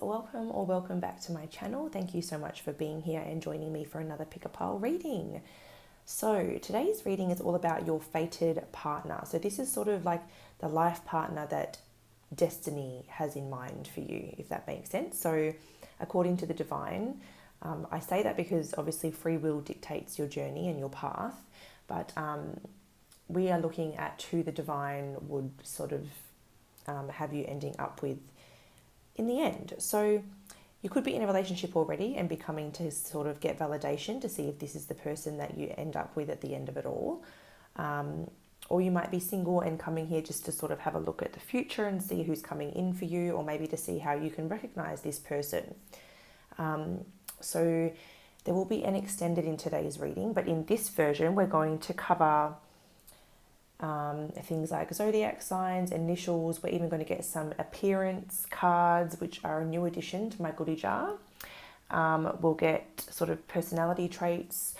welcome or welcome back to my channel. Thank you so much for being here and joining me for another pick a pile reading. So today's reading is all about your fated partner. So this is sort of like the life partner that destiny has in mind for you, if that makes sense. So according to the divine, I say that because obviously free will dictates your journey and your path, but we are looking at who the divine would sort of have you ending up with in the end. So you could be in a relationship already and be coming to sort of get validation to see if this is the person that you end up with at the end of it all. Or you might be single and coming here just to sort of have a look at the future and see who's coming in for you, or maybe to see how you can recognize this person. So there will be an extended in today's reading, but in this version we're going to cover things like zodiac signs, initials. We're even going to get some appearance cards, which are a new addition to my goodie jar. We'll get sort of personality traits.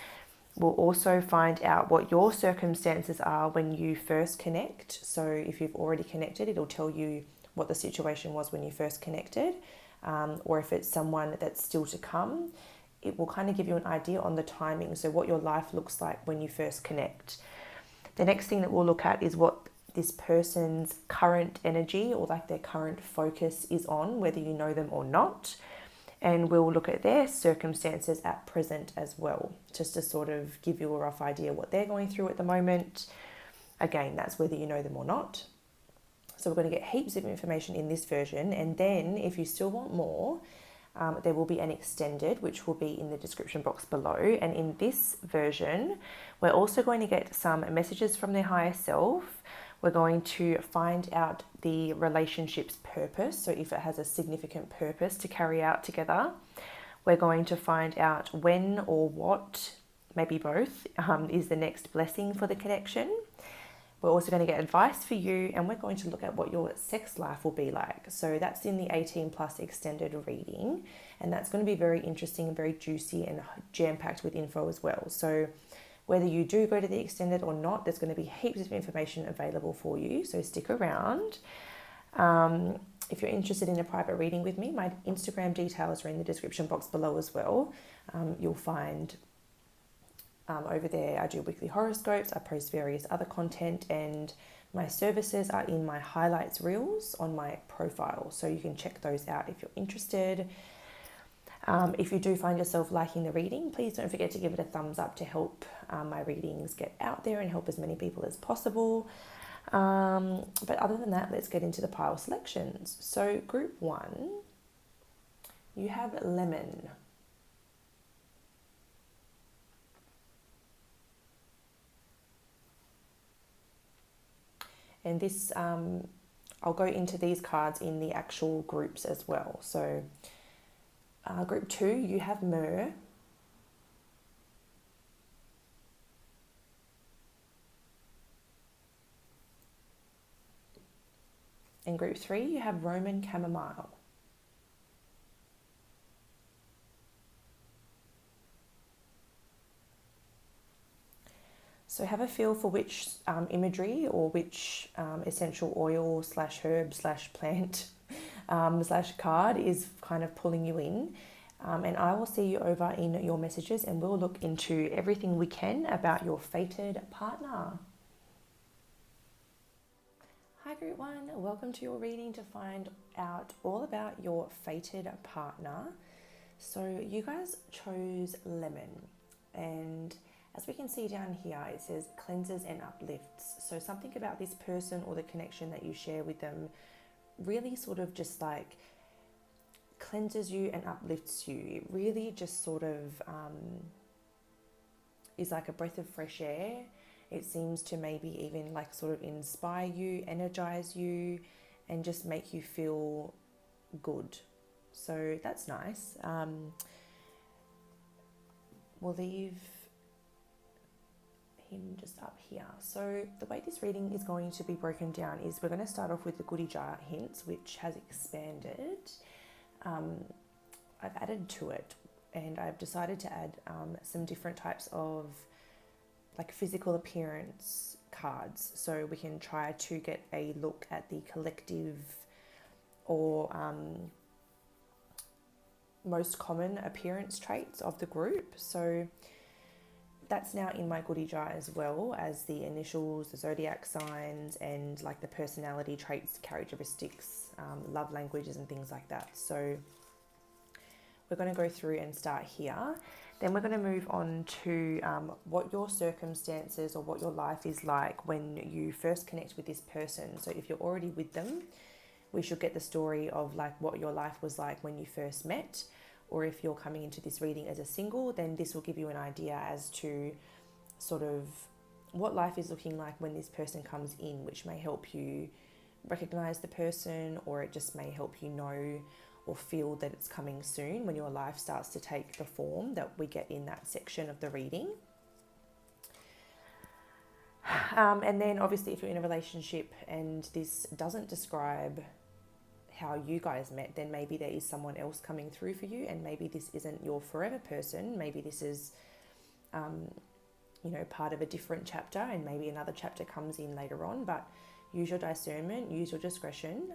We'll also find out what your circumstances are when you first connect. So if you've already connected, it'll tell you what the situation was when you first connected, or if it's someone that's still to come, it will kind of give you an idea on the timing, so what your life looks like when you first connect. The next thing that we'll look at is what this person's current energy or like their current focus is on, whether you know them or not. And we'll look at their circumstances at present as well, just to sort of give you a rough idea what they're going through at the moment. Again, that's whether you know them or not. So we're going to get heaps of information in this version. And then if you still want more, there will be an extended, which will be in the description box below. And in this version, we're also going to get some messages from their higher self. We're going to find out the relationship's purpose, so if it has a significant purpose to carry out together. We're going to find out when or what, maybe both, is the next blessing for the connection. We're also going to get advice for you, and we're going to look at what your sex life will be like. So that's in the 18 plus extended reading, and that's going to be very interesting and very juicy and jam-packed with info as well. So whether you do go to the extended or not, there's going to be heaps of information available for you, so stick around. If you're interested in a private reading with me, my Instagram details are in the description box below as well. You'll find over there I do weekly horoscopes, I post various other content, and my services are in my highlights reels on my profile, so you can check those out if you're interested. If you do find yourself liking the reading, please don't forget to give it a thumbs up to help my readings get out there and help as many people as possible. But other than that, let's get into the pile selections. So group 1, you have lemon. And this, I'll go into these cards in the actual groups as well. So group 2, you have myrrh. In group 3, you have Roman chamomile. So have a feel for which imagery or which essential oil / herb / plant / card is kind of pulling you in. And I will see you over in your messages, and we'll look into everything we can about your fated partner. Hi group 1, welcome to your reading to find out all about your fated partner. So you guys chose lemon, and as we can see down here, it says cleanses and uplifts. So something about this person or the connection that you share with them really sort of just like cleanses you and uplifts you. It really just sort of is like a breath of fresh air. It seems to maybe even like sort of inspire you, energize you, and just make you feel good. So that's nice. We'll leave him just up here. So the way this reading is going to be broken down is we're going to start off with the goodie jar hints, which has expanded. I've added to it, and I've decided to add some different types of like physical appearance cards, so we can try to get a look at the collective or most common appearance traits of the group. So that's now in my goodie jar, as well as the initials, the zodiac signs, and like the personality traits, characteristics, love languages and things like that. So we're going to go through and start here. Then we're going to move on to what your circumstances or what your life is like when you first connect with this person. So if you're already with them, we should get the story of like what your life was like when you first met. Or if you're coming into this reading as a single, then this will give you an idea as to sort of what life is looking like when this person comes in, which may help you recognize the person, or it just may help you know or feel that it's coming soon when your life starts to take the form that we get in that section of the reading. And then obviously if you're in a relationship and this doesn't describe how you guys met, then maybe there is someone else coming through for you, and maybe this isn't your forever person. Maybe this is part of a different chapter, and maybe another chapter comes in later on. But use your discernment, use your discretion.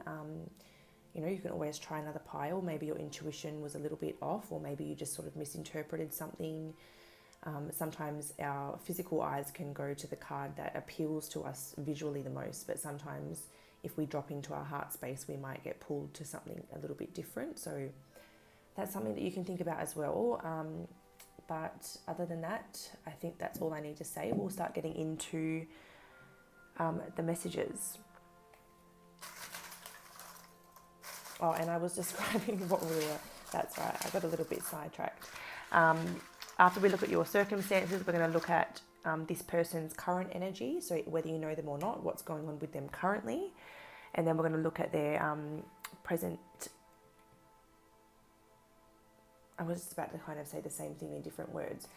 You can always try another pile. Maybe your intuition was a little bit off, or maybe you just sort of misinterpreted something. Sometimes our physical eyes can go to the card that appeals to us visually the most, but sometimes if we drop into our heart space, we might get pulled to something a little bit different. So that's something that you can think about as well. But other than that, I think that's all I need to say. We'll start getting into the messages. Oh, and I was describing what we were, that's right, I got a little bit sidetracked. After we look at your circumstances, we're going to look at this person's current energy, so whether you know them or not, what's going on with them currently. And then we're going to look at their present. I was just about to kind of say the same thing in different words.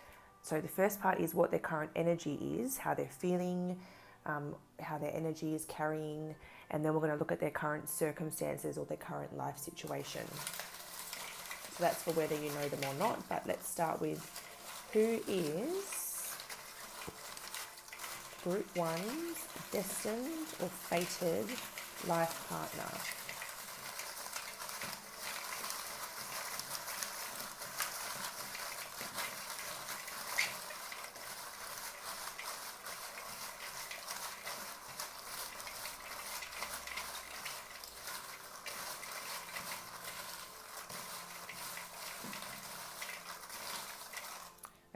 So the first part is what their current energy is, how they're feeling, how their energy is carrying, and then we're going to look at their current circumstances or their current life situation. So that's for whether you know them or not, but let's start with who is Group 1's destined or fated life partner.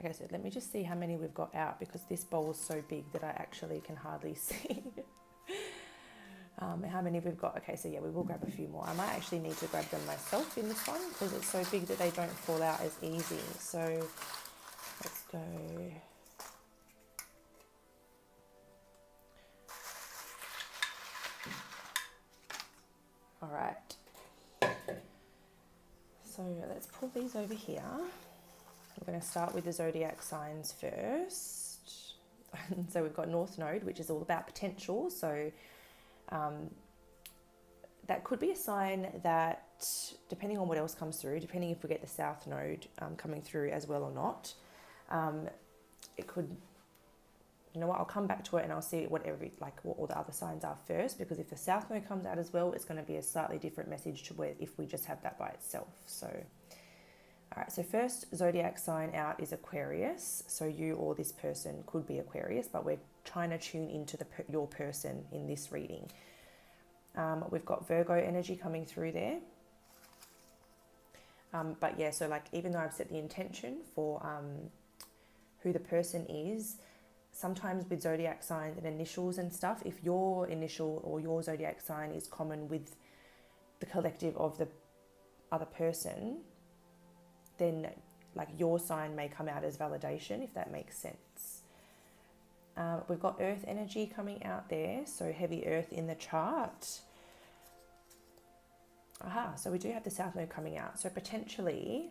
Okay, so let me just see how many we've got out, because this bowl is so big that I actually can hardly see how many we've got. Okay, so yeah, we will grab a few more. I might actually need to grab them myself in this one because it's so big that they don't fall out as easy. So let's go. All right. So let's pull these over here. We're going to start with the zodiac signs first. So we've got North Node, which is all about potential. So that could be a sign that, depending on what else comes through, depending if we get the South Node coming through as well or not, it could, you know what, I'll come back to it and I'll see what all the other signs are first, because if the South Node comes out as well, it's going to be a slightly different message to where if we just have that by itself. So all right, so first zodiac sign out is Aquarius. So you or this person could be Aquarius, but we're trying to tune into your person in this reading. We've got Virgo energy coming through there. But yeah, so like even though I've set the intention for who the person is, sometimes with zodiac signs and initials and stuff, if your initial or your zodiac sign is common with the collective of the other person, then like your sign may come out as validation, if that makes sense. We've got earth energy coming out there, so heavy earth in the chart. So we do have the South Node coming out. So potentially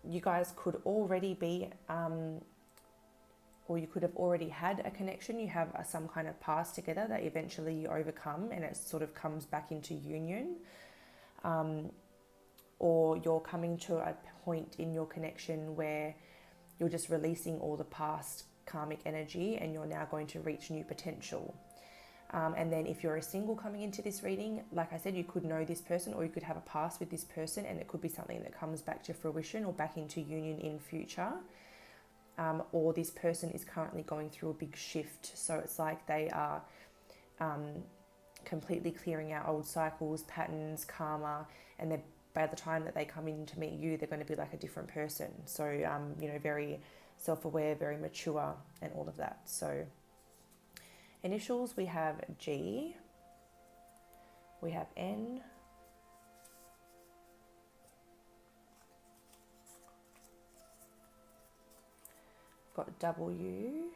you guys could already be, or you could have already had a connection. You have some kind of past together that eventually you overcome and it sort of comes back into union. Or you're coming to a point in your connection where you're just releasing all the past karmic energy and you're now going to reach new potential. And then if you're a single coming into this reading, like I said, you could know this person or you could have a past with this person, and it could be something that comes back to fruition or back into union in future. Or this person is currently going through a big shift. So it's like they are completely clearing out old cycles, patterns, karma, and by the time that they come in to meet you, they're going to be like a different person. So, very self-aware, very mature, and all of that. So initials, we have G, we have N, got W,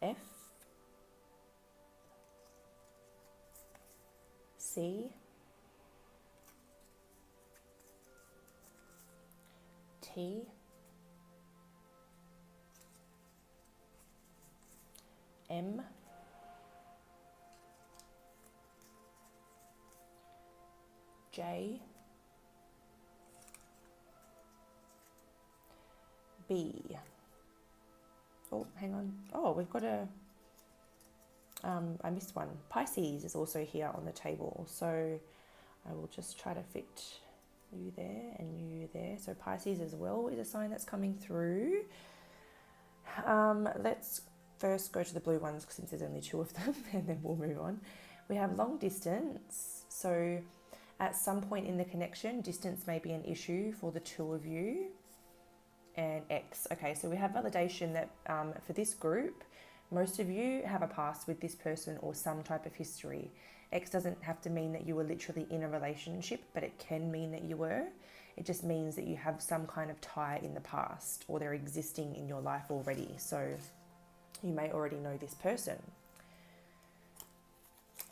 F, C, T, M, J, B. Oh, hang on. Oh, we've got I missed one. Pisces is also here on the table. So I will just try to fit you there and you there. So Pisces as well is a sign that's coming through. Let's first go to the blue ones since there's only 2 of them, and then we'll move on. We have long distance. So at some point in the connection, distance may be an issue for the 2 of you. And X. Okay, so we have validation that for this group, most of you have a past with this person or some type of history. X doesn't have to mean that you were literally in a relationship, but it can mean that you were. It just means that you have some kind of tie in the past, or they're existing in your life already. So you may already know this person.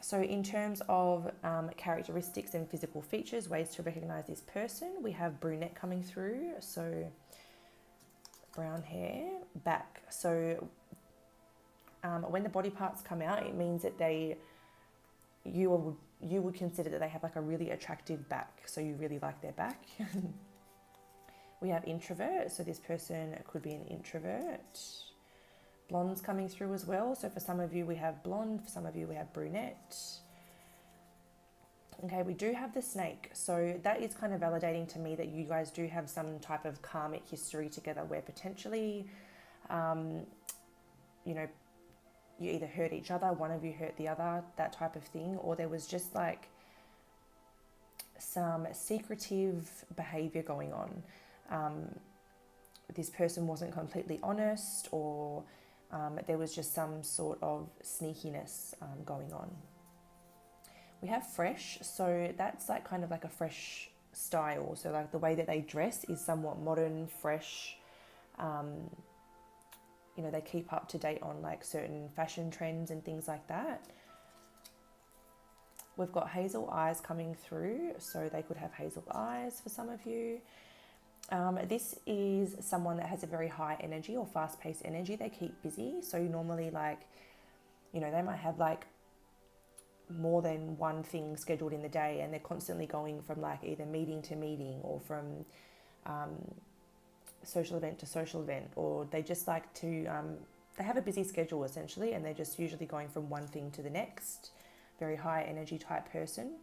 So in terms of characteristics and physical features, ways to recognize this person, we have brunette coming through. So brown hair, back. So when the body parts come out, it means that you would consider that they have like a really attractive back. So you really like their back. We have introvert. So this person could be an introvert. Blonde's coming through as well. So for some of you, we have blonde. For some of you, we have brunette. Okay, we do have the snake. So that is kind of validating to me that you guys do have some type of karmic history together where potentially, you either hurt each other, one of you hurt the other, that type of thing, or there was just like some secretive behavior going on. This person wasn't completely honest, or there was just some sort of sneakiness going on. We have fresh, so that's like kind of like a fresh style. So like the way that they dress is somewhat modern, fresh. They keep up to date on like certain fashion trends and things like that. We've got hazel eyes coming through, so they could have hazel eyes for some of you. This is someone that has a very high energy or fast-paced energy. They keep busy, so normally they might have like more than one thing scheduled in the day, and they're constantly going from like either meeting to meeting or from social event to social event, or they just like to they have a busy schedule essentially, and they're just usually going from one thing to the next. Very high energy type person,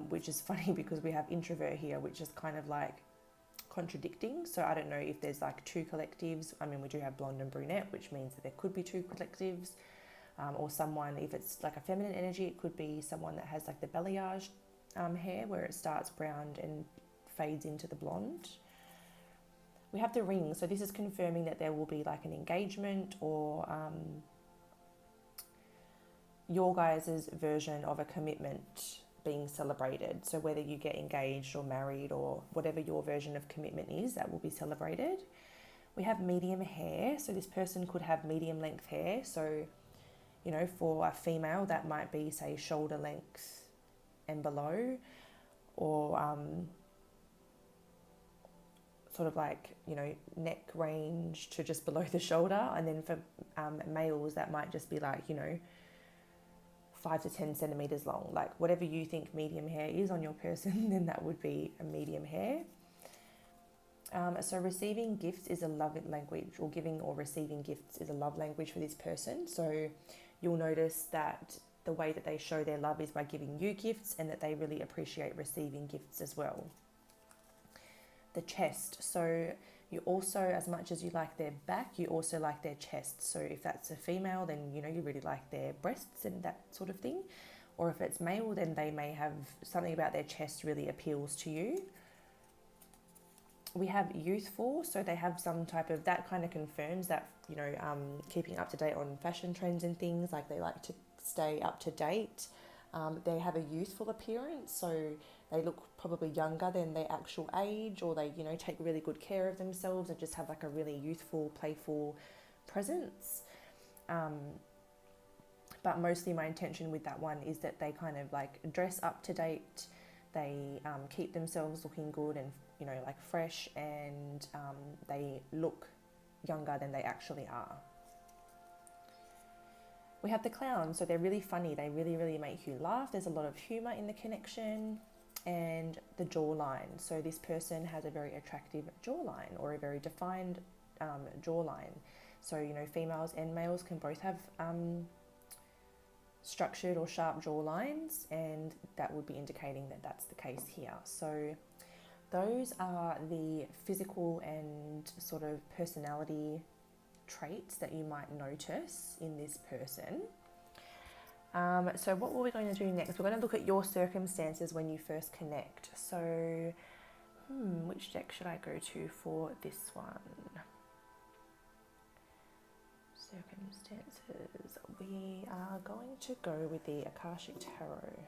which is funny because we have introvert here, which is kind of like contradicting. So I don't know if there's like 2 collectives. I mean, we do have blonde and brunette, which means that there could be 2 collectives. Or someone, if it's like a feminine energy, it could be someone that has like the balayage hair where it starts brown and fades into the blonde. We have the ring, so this is confirming that there will be like an engagement or your guys' version of a commitment being celebrated. So whether you get engaged or married or whatever your version of commitment is, that will be celebrated. We have medium hair, so this person could have medium length hair. So for a female, that might be, say, shoulder length and below, or sort of like, neck range to just below the shoulder. And then for males, that might just be like, 5 to 10 centimeters long. Like whatever you think medium hair is on your person, then that would be a medium hair. So receiving gifts is a love language, or giving or receiving gifts is a love language for this person. So you'll notice that the way that they show their love is by giving you gifts, and that they really appreciate receiving gifts as well. The chest. So you also, as much as you like their back, you also like their chest. So if that's a female, then you really like their breasts and that sort of thing. Or if it's male, then they may have something about their chest really appeals to you. We have youthful, so they have some type of, that kind of confirms that, keeping up to date on fashion trends and things, like they like to stay up to date. They have a youthful appearance, so they look probably younger than their actual age, or they, take really good care of themselves and just have like a really youthful, playful presence. But mostly my intention with that one is that they kind of like dress up to date, they keep themselves looking good and, like fresh, and they look younger than they actually are. We have the clown, so they're really funny, they really make you laugh, there's a lot of humour in the connection. And the jawline, so this person has a very attractive jawline, or a very defined jawline. So, females and males can both have structured or sharp jawlines, and that would be indicating that that's the case here. So those are the physical and sort of personality traits that you might notice in this person. So what were we going to do next? We're going to look at your circumstances when you first connect. So which deck should I go to for this one? Circumstances. We are going to go with the Akashic Tarot.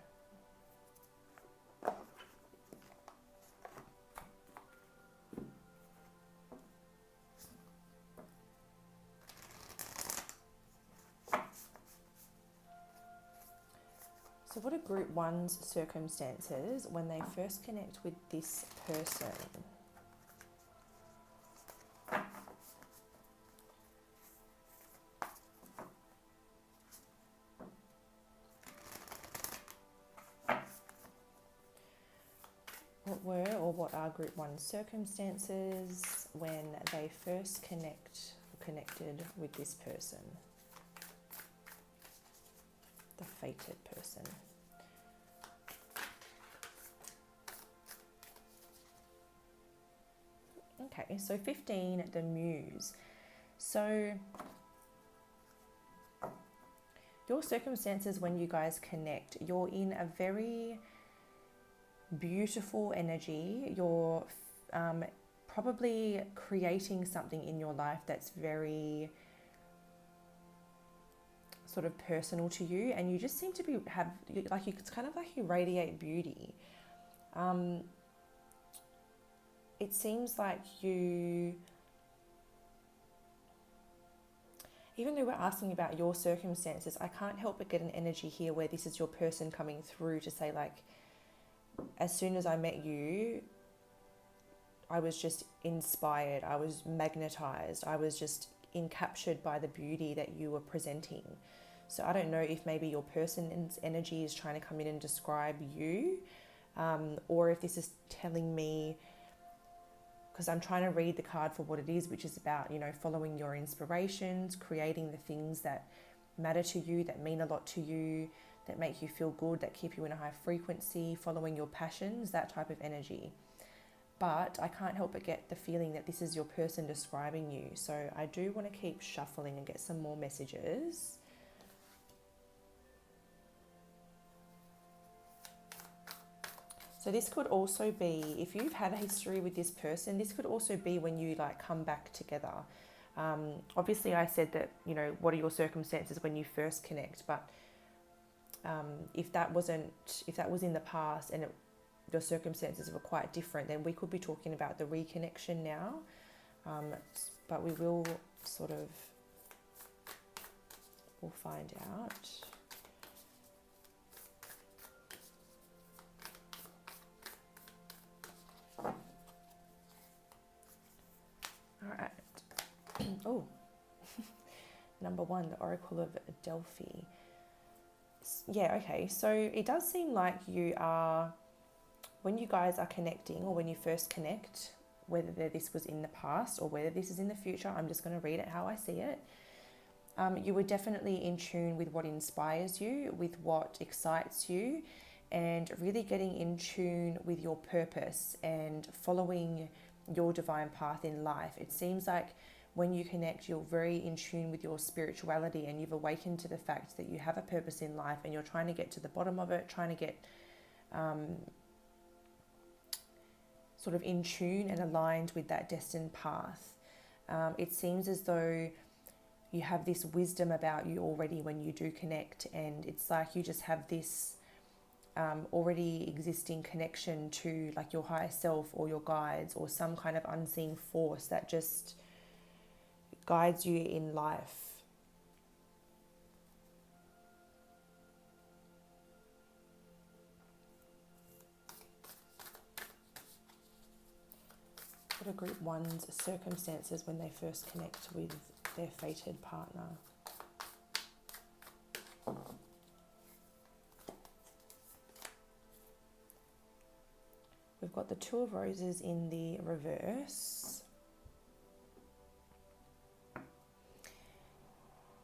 So what are Group 1's circumstances when they first connect with this person? What are Group 1's circumstances when they first connected with this person? The fated person. Okay, so 15, the Muse. So your circumstances when you guys connect, you're in a very beautiful energy. You're probably creating something in your life that's very sort of personal to you, and you just seem to be it's kind of like you radiate beauty. It seems like you, even though we're asking about your circumstances, I can't help but get an energy here where this is your person coming through to say, like, as soon as I met you, I was just inspired, I was magnetized, I was just encaptured by the beauty that you were presenting. So I don't know if maybe your person's energy is trying to come in and describe you, or if this is telling me, because I'm trying to read the card for what it is, which is about, following your inspirations, creating the things that matter to you, that mean a lot to you, that make you feel good, that keep you in a high frequency, following your passions, that type of energy. But I can't help but get the feeling that this is your person describing you. So I do want to keep shuffling and get some more messages. So this could also be, if you've had a history with this person, this could also be when you come back together. Obviously I said that, what are your circumstances when you first connect, but if that was in the past and your circumstances were quite different, then we could be talking about the reconnection now. But we will we'll find out. All right. Oh, number 1, the Oracle of Delphi. Yeah, okay. So it does seem like you are, when you guys are connecting, or when you first connect, whether this was in the past or whether this is in the future. I'm just going to read it how I see it. You were definitely in tune with what inspires you, with what excites you, and really getting in tune with your purpose and following your divine path in life. It seems like when you connect, you're very in tune with your spirituality, and you've awakened to the fact that you have a purpose in life and you're trying to get to the bottom of it, trying to get sort of in tune and aligned with that destined path. It seems as though you have this wisdom about you already when you do connect, and it's like you just have this already existing connection to like your higher self or your guides or some kind of unseen force that just guides you in life. What are group one's circumstances when they first connect with their fated partner? We've got the Two of Roses in the reverse.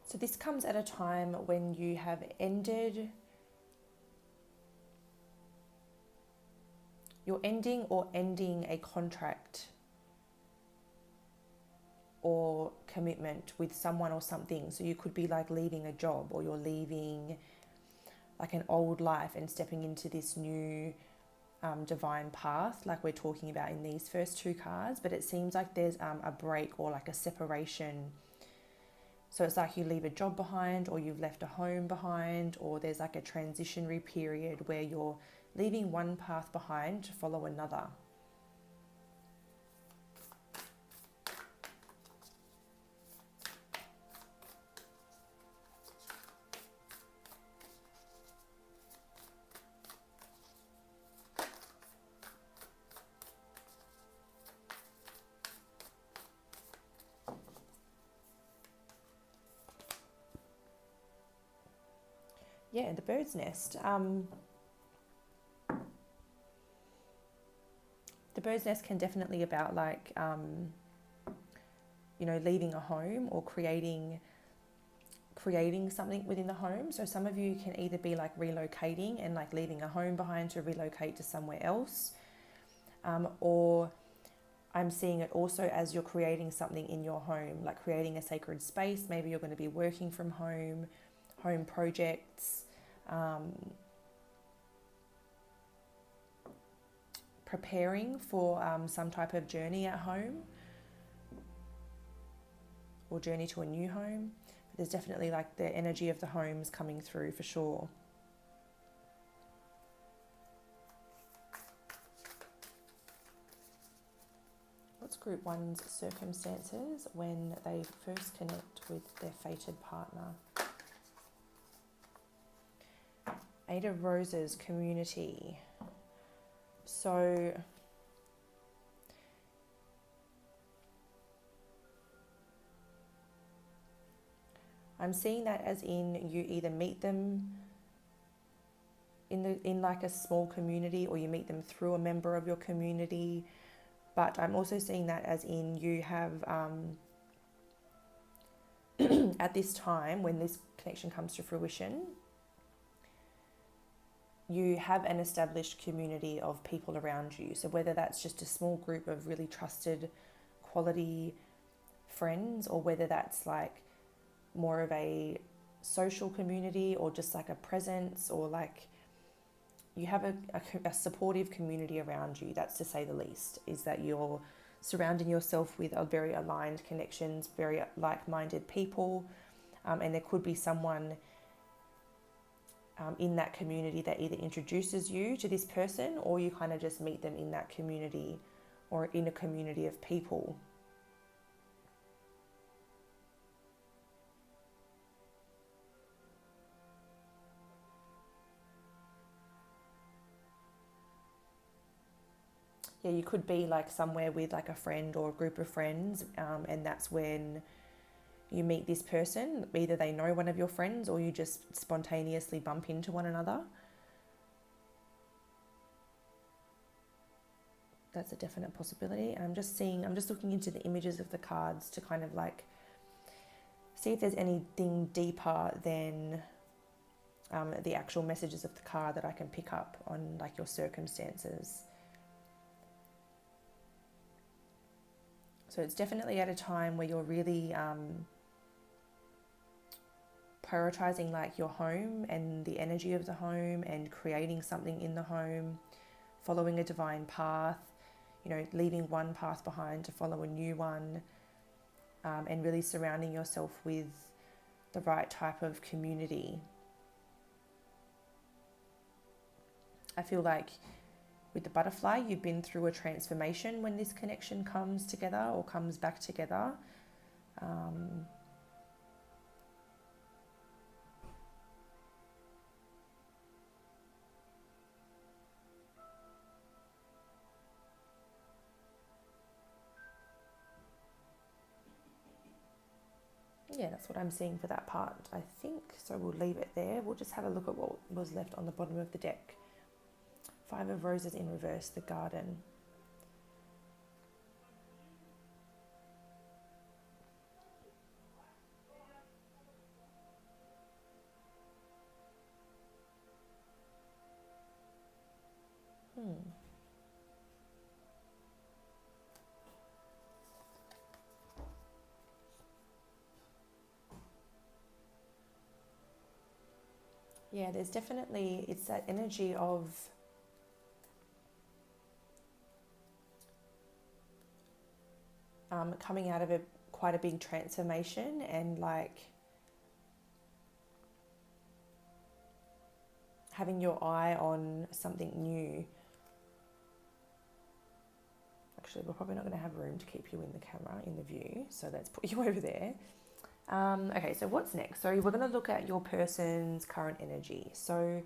So this comes at a time when you have ended, you're ending or ending a contract or commitment with someone or something. So you could be like leaving a job, or you're leaving like an old life and stepping into this new divine path, like we're talking about in these first two cards. But it seems like there's a break or like a separation. So it's like you leave a job behind, or you've left a home behind, or there's like a transitionary period where you're leaving one path behind to follow another. Yeah, the bird's nest. The bird's nest can definitely about like, leaving a home or creating something within the home. So some of you can either be like relocating and like leaving a home behind to relocate to somewhere else, or I'm seeing it also as you're creating something in your home, like creating a sacred space. Maybe you're going to be working from home projects, preparing for some type of journey at home or journey to a new home. But there's definitely like the energy of the homes coming through for sure. What's group one's circumstances when they first connect with their fated partner? Eight of Roses, community. So I'm seeing that as in you either meet them in like a small community, or you meet them through a member of your community. But I'm also seeing that as in you have at this time when this connection comes to fruition, you have an established community of people around you. So whether that's just a small group of really trusted quality friends, or whether that's like more of a social community, or just like a presence, or like you have a supportive community around you. That's to say the least, is that you're surrounding yourself with a very aligned connections, very like-minded people, and there could be someone in that community that either introduces you to this person, or you kind of just meet them in that community or in a community of people. Yeah, you could be like somewhere with like a friend or a group of friends, and that's when you meet this person. Either they know one of your friends, or you just spontaneously bump into one another. that's a definite possibility. And I'm just looking into the images of the cards to kind of like see if there's anything deeper than the actual messages of the card that I can pick up on like your circumstances. So it's definitely at a time where you're really prioritizing like your home and the energy of the home and creating something in the home, following a divine path, you know, leaving one path behind to follow a new one, and really surrounding yourself with the right type of community. I feel like with the butterfly, you've been through a transformation when this connection comes together or comes back together. Yeah, that's what I'm seeing for that part, I think. So we'll leave it there. We'll just have a look at what was left on the bottom of the deck. 5 of Roses in reverse, the Garden. Yeah, there's definitely, it's that energy of coming out of quite a big transformation and like having your eye on something new. Actually, we're probably not going to have room to keep you in the camera, in the view, so let's put you over there. Okay, so what's next? So we're going to look at your person's current energy. So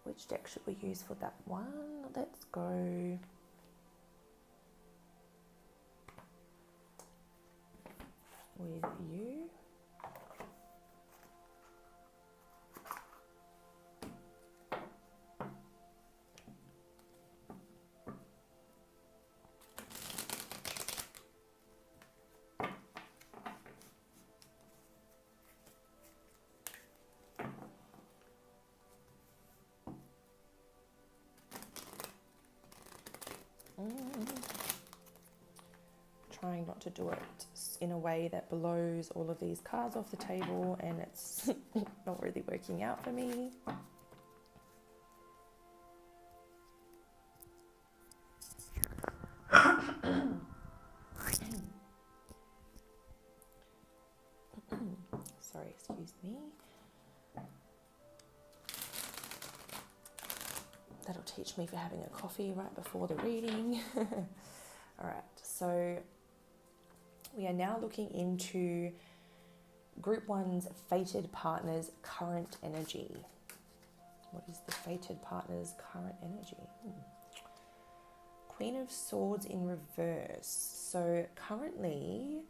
which deck should we use for that one? Let's go with you. Trying not to do it in a way that blows all of these cards off the table, and it's not really working out for me. Sorry, excuse me. That'll teach me for having a coffee right before the reading. All right, so we are now looking into Group 1's fated partner's current energy. What is the fated partner's current energy? Queen of Swords in reverse. So currently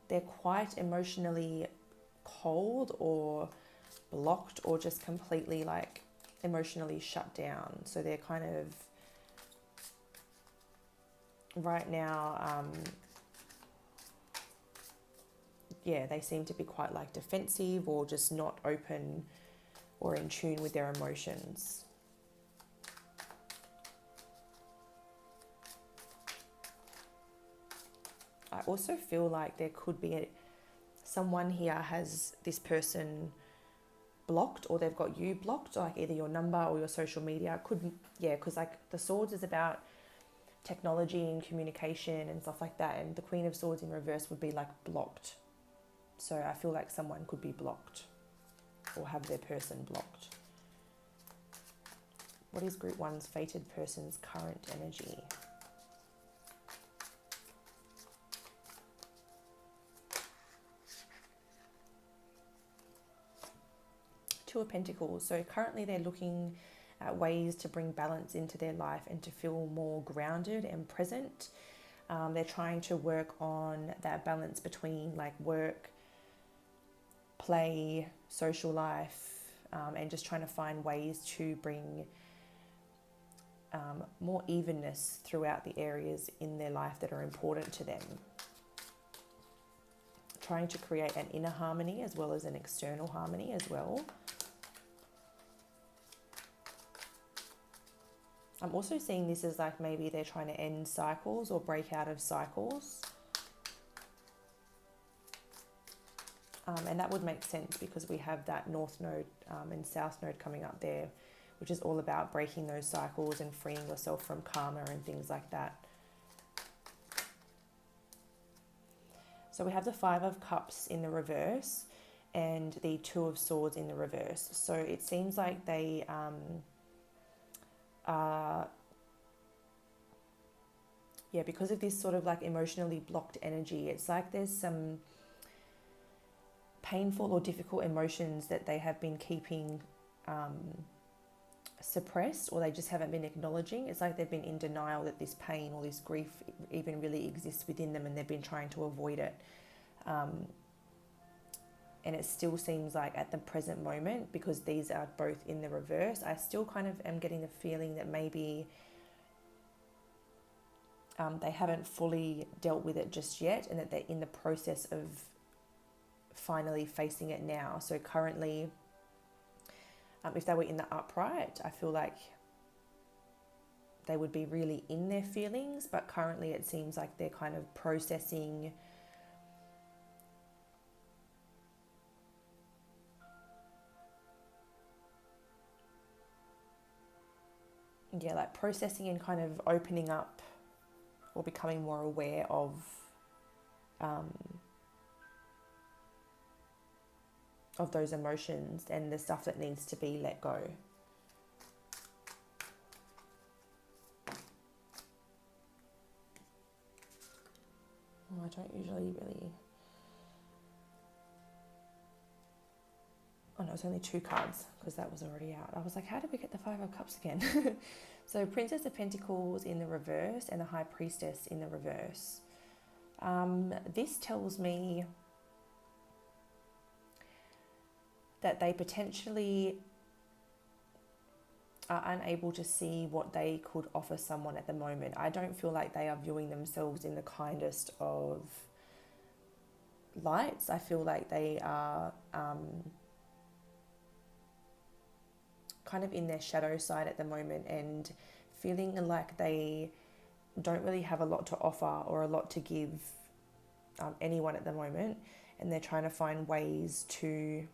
they're quite emotionally cold or blocked or just completely like emotionally shut down. So they're kind of right now, they seem to be quite like defensive or just not open or in tune with their emotions. I also feel like there could be someone here has this person blocked, or they've got you blocked, like either your number or your social media. Because like the Swords is about technology and communication and stuff like that, and the Queen of Swords in reverse would be like blocked. So I feel like someone could be blocked or have their person blocked. What is Group 1's fated person's current energy? Two of Pentacles. So currently they're looking at ways to bring balance into their life and to feel more grounded and present. They're trying to work on that balance between like work, play, social life, and just trying to find ways to bring more evenness throughout the areas in their life that are important to them. Trying to create an inner harmony as well as an external harmony as well. I'm also seeing this as like maybe they're trying to end cycles or break out of cycles. And that would make sense because we have that north node and south node coming up there, which is all about breaking those cycles and freeing yourself from karma and things like that. So we have the Five of Cups in the reverse and the Two of Swords in the reverse. So it seems like they because of this sort of like emotionally blocked energy, it's like there's some painful or difficult emotions that they have been keeping suppressed, or they just haven't been acknowledging. It's like they've been in denial that this pain or this grief even really exists within them, and they've been trying to avoid it. And it still seems like at the present moment, because these are both in the reverse, I still kind of am getting the feeling that maybe they haven't fully dealt with it just yet, and that they're in the process of finally facing it now. So currently, if they were in the upright, I feel like they would be really in their feelings, but currently it seems like they're kind of processing processing and kind of opening up or becoming more aware of those emotions and the stuff that needs to be let go. I don't usually really... Oh no, it's only 2 cards because that was already out. I was like, how did we get the Five of Cups again? So Princess of Pentacles in the reverse and the High Priestess in the reverse. This tells me that they potentially are unable to see what they could offer someone at the moment. I don't feel like they are viewing themselves in the kindest of lights. I feel like they are kind of in their shadow side at the moment and feeling like they don't really have a lot to offer or a lot to give anyone at the moment. And they're trying to find ways to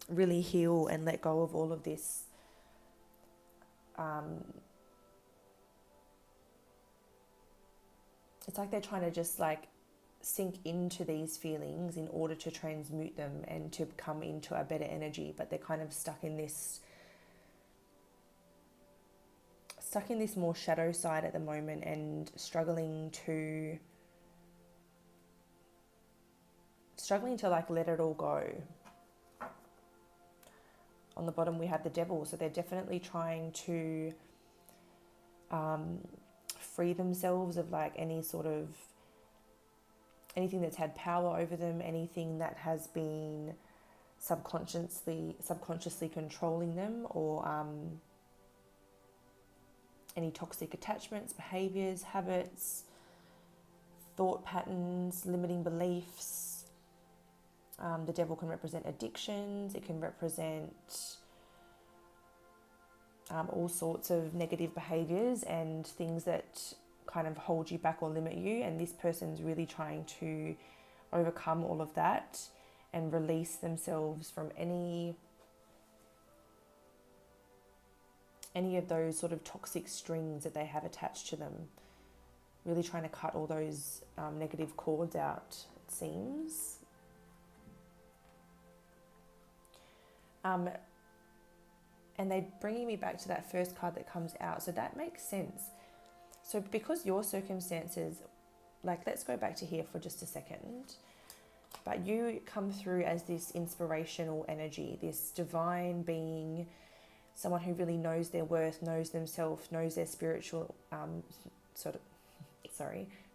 really heal and let go of all of this it's like they're trying to just like sink into these feelings in order to transmute them and to come into a better energy, but they're kind of stuck in this more shadow side at the moment and struggling to like let it all go. On the bottom we have the Devil, so they're definitely trying to free themselves of like anything that's had power over them, anything that has been subconsciously controlling them, or any toxic attachments, behaviors, habits, thought patterns, limiting beliefs. The Devil can represent addictions. It can represent all sorts of negative behaviors and things that kind of hold you back or limit you. And this person's really trying to overcome all of that and release themselves from any of those sort of toxic strings that they have attached to them. Really trying to cut all those negative cords out, it seems. And they're bringing me back to that first card that comes out. So that makes sense. So because your circumstances, like let's go back to here for just a second. But you come through as this inspirational energy, this divine being, someone who really knows their worth, knows themselves, knows their spiritual,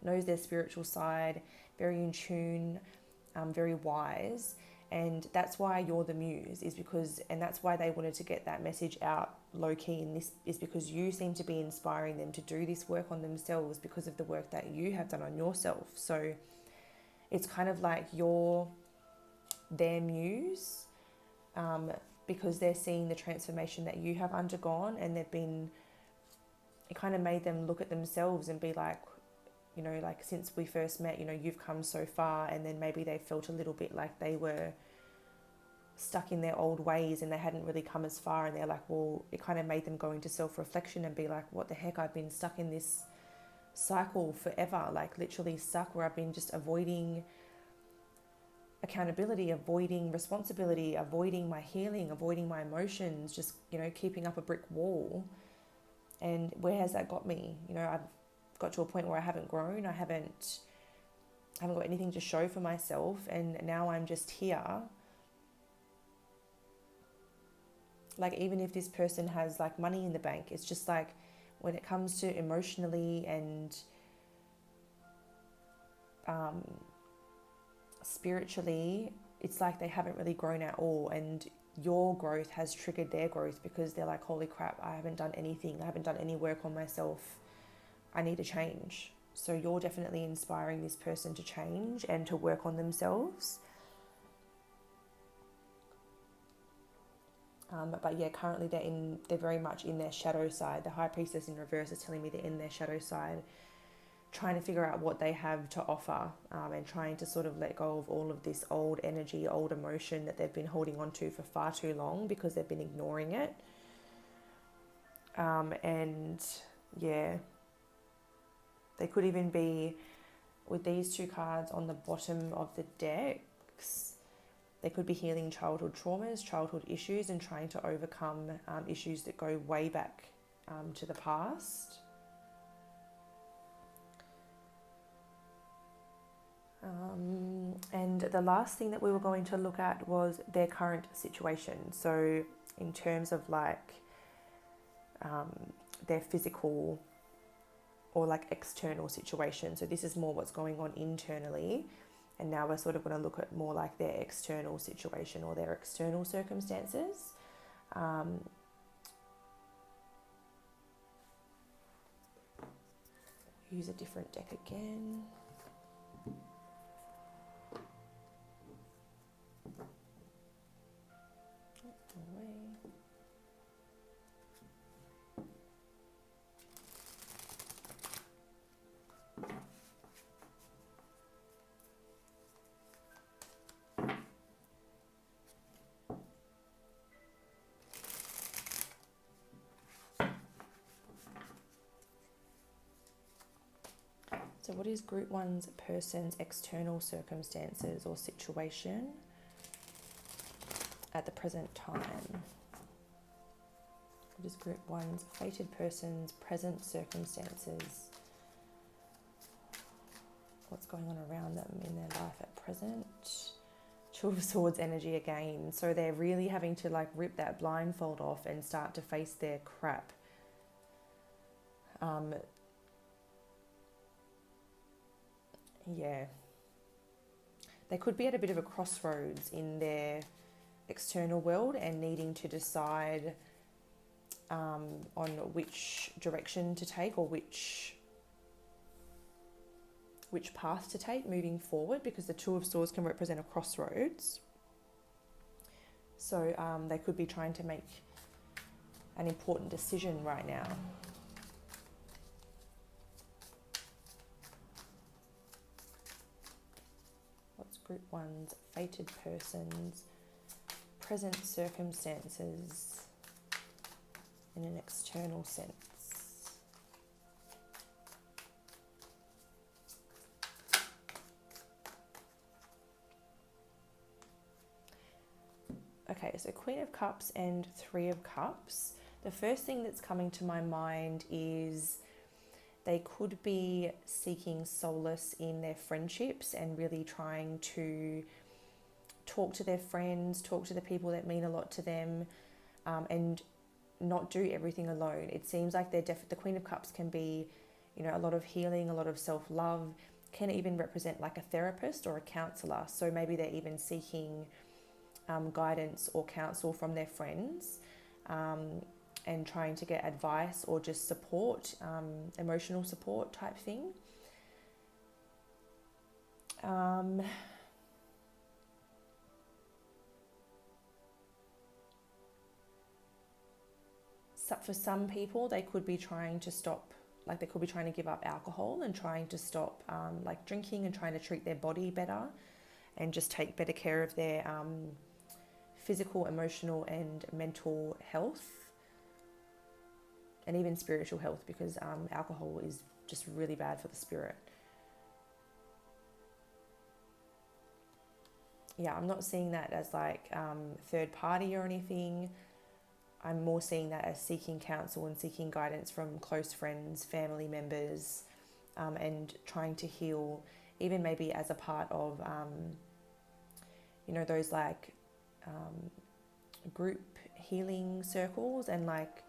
knows their spiritual side, very in tune, very wise. And that's why you're the muse, is because, and that's why they wanted to get that message out low key. And this is because you seem to be inspiring them to do this work on themselves because of the work that you have done on yourself. So it's kind of like you're their muse, because they're seeing the transformation that you have undergone, and it kind of made them look at themselves and be like, you know, like, since we first met, you know, you've come so far. And then maybe they felt a little bit like they were stuck in their old ways and they hadn't really come as far. And they're like, well, it kind of made them go into self-reflection and be like, what the heck, I've been stuck in this cycle forever, like literally stuck, where I've been just avoiding accountability, avoiding responsibility, avoiding my healing, avoiding my emotions, just, you know, keeping up a brick wall. And where has that got me? You know, I've got to a point where I haven't grown. I haven't got anything to show for myself, and now I'm just here. Like, even if this person has like money in the bank, it's just like, when it comes to emotionally and spiritually, it's like they haven't really grown at all. And your growth has triggered their growth, because they're like, holy crap, I haven't done anything. I haven't done any work on myself. I need to change. So you're definitely inspiring this person to change and to work on themselves. But yeah, currently they're very much in their shadow side. The High Priestess in reverse is telling me they're in their shadow side, trying to figure out what they have to offer, and trying to sort of let go of all of this old energy, old emotion that they've been holding on to for far too long, because they've been ignoring it. And yeah, they could even be, with these two cards on the bottom of the decks, they could be healing childhood traumas, childhood issues, and trying to overcome issues that go way back to the past. And the last thing that we were going to look at was their current situation. So in terms of like their physical or like external situation. So this is more what's going on internally. And now we're sort of going to look at more like their external situation or their external circumstances. Use a different deck again. Away. So what is Group 1's person's external circumstances or situation at the present time? What is Group 1's fated person's present circumstances? What's going on around them in their life at present? Two of Swords energy again. So they're really having to like rip that blindfold off and start to face their crap. Yeah. They could be at a bit of a crossroads in their external world and needing to decide on which direction to take, or which path to take moving forward, because the Two of Swords can represent a crossroads. So they could be trying to make an important decision right now. What's Group 1's fated person's present circumstances in an external sense? Okay, so Queen of Cups and Three of Cups. The first thing that's coming to my mind is they could be seeking solace in their friendships and really trying to talk to their friends, talk to the people that mean a lot to them, and not do everything alone. It seems like the Queen of Cups can be, you know, a lot of healing, a lot of self-love, can even represent like a therapist or a counselor. So maybe they're even seeking guidance or counsel from their friends, and trying to get advice or just support, emotional support type thing. So for some people, they could be trying to stop, like they could be trying to give up alcohol and trying to stop like drinking and trying to treat their body better and just take better care of their physical, emotional and mental health, and even spiritual health, because alcohol is just really bad for the spirit. Yeah, I'm not seeing that as like third party or anything. I'm more seeing that as seeking counsel and seeking guidance from close friends, family members, and trying to heal, even maybe as a part of, those like group healing circles, and like,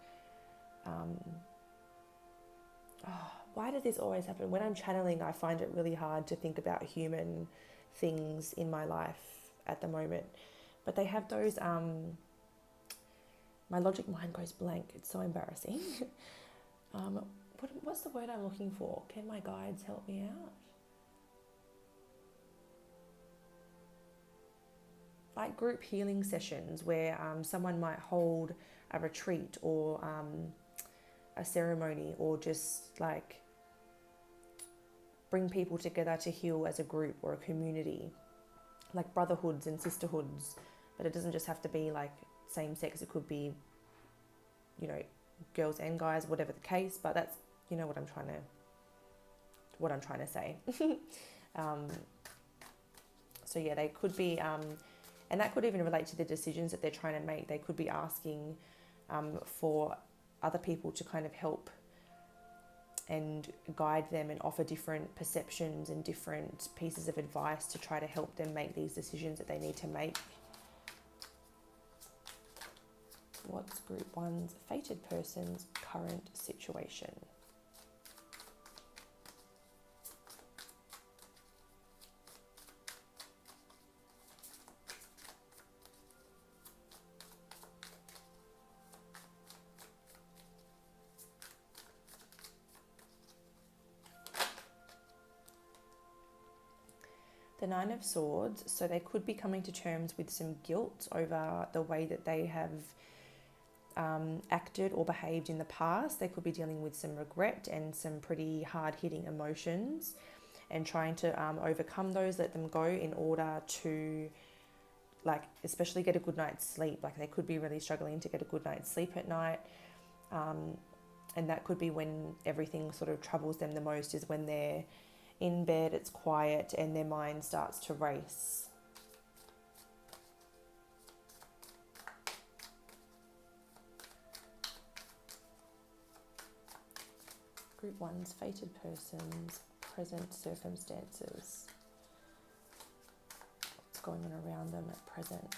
why does this always happen? When I'm channeling, I find it really hard to think about human things in my life at the moment. But they have those, my logic mind goes blank. It's so embarrassing. What's the word I'm looking for? Can my guides help me out? Like group healing sessions where someone might hold a retreat or a ceremony, or just like bring people together to heal as a group or a community, like brotherhoods and sisterhoods. But it doesn't just have to be like same sex. It could be, girls and guys, whatever the case. But that's, what I'm trying to say. So yeah, they could be, and that could even relate to the decisions that they're trying to make. They could be asking for other people to kind of help and guide them and offer different perceptions and different pieces of advice to try to help them make these decisions that they need to make. What's group one's fated person's current situation? The Nine of Swords, so they could be coming to terms with some guilt over the way that they have acted or behaved in the past. They could be dealing with some regret and some pretty hard-hitting emotions, and trying to overcome those, let them go in order to, like, especially get a good night's sleep. Like they could be really struggling to get a good night's sleep at night. And that could be when everything sort of troubles them the most, is when they're in bed, it's quiet, and their mind starts to race. Group one's fated person's present circumstances. What's going on around them at present?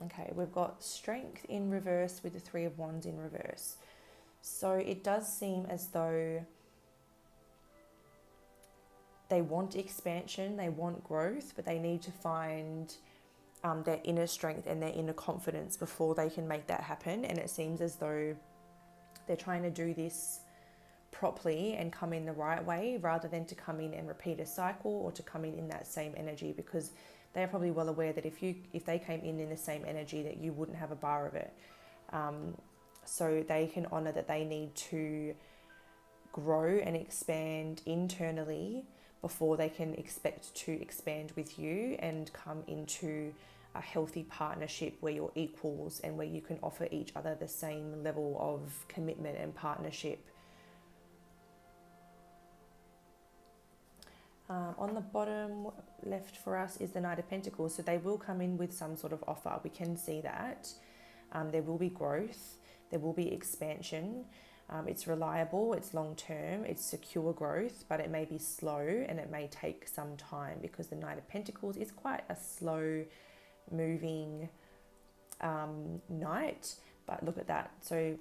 Okay, we've got Strength in reverse with the Three of Wands in reverse. So it does seem as though they want expansion, they want growth, but they need to find their inner strength and their inner confidence before they can make that happen. And it seems as though they're trying to do this properly and come in the right way, rather than to come in and repeat a cycle, or to come in that same energy, because they're probably well aware that if they came in the same energy, that you wouldn't have a bar of it. So they can honor that they need to grow and expand internally before they can expect to expand with you and come into a healthy partnership where you're equals and where you can offer each other the same level of commitment and partnership. On the bottom left for us is the Knight of Pentacles. So they will come in with some sort of offer. We can see that. There will be growth. There will be expansion. It's reliable, it's long-term, it's secure growth, but it may be slow and it may take some time because the Knight of Pentacles is quite a slow moving knight. But look at that. So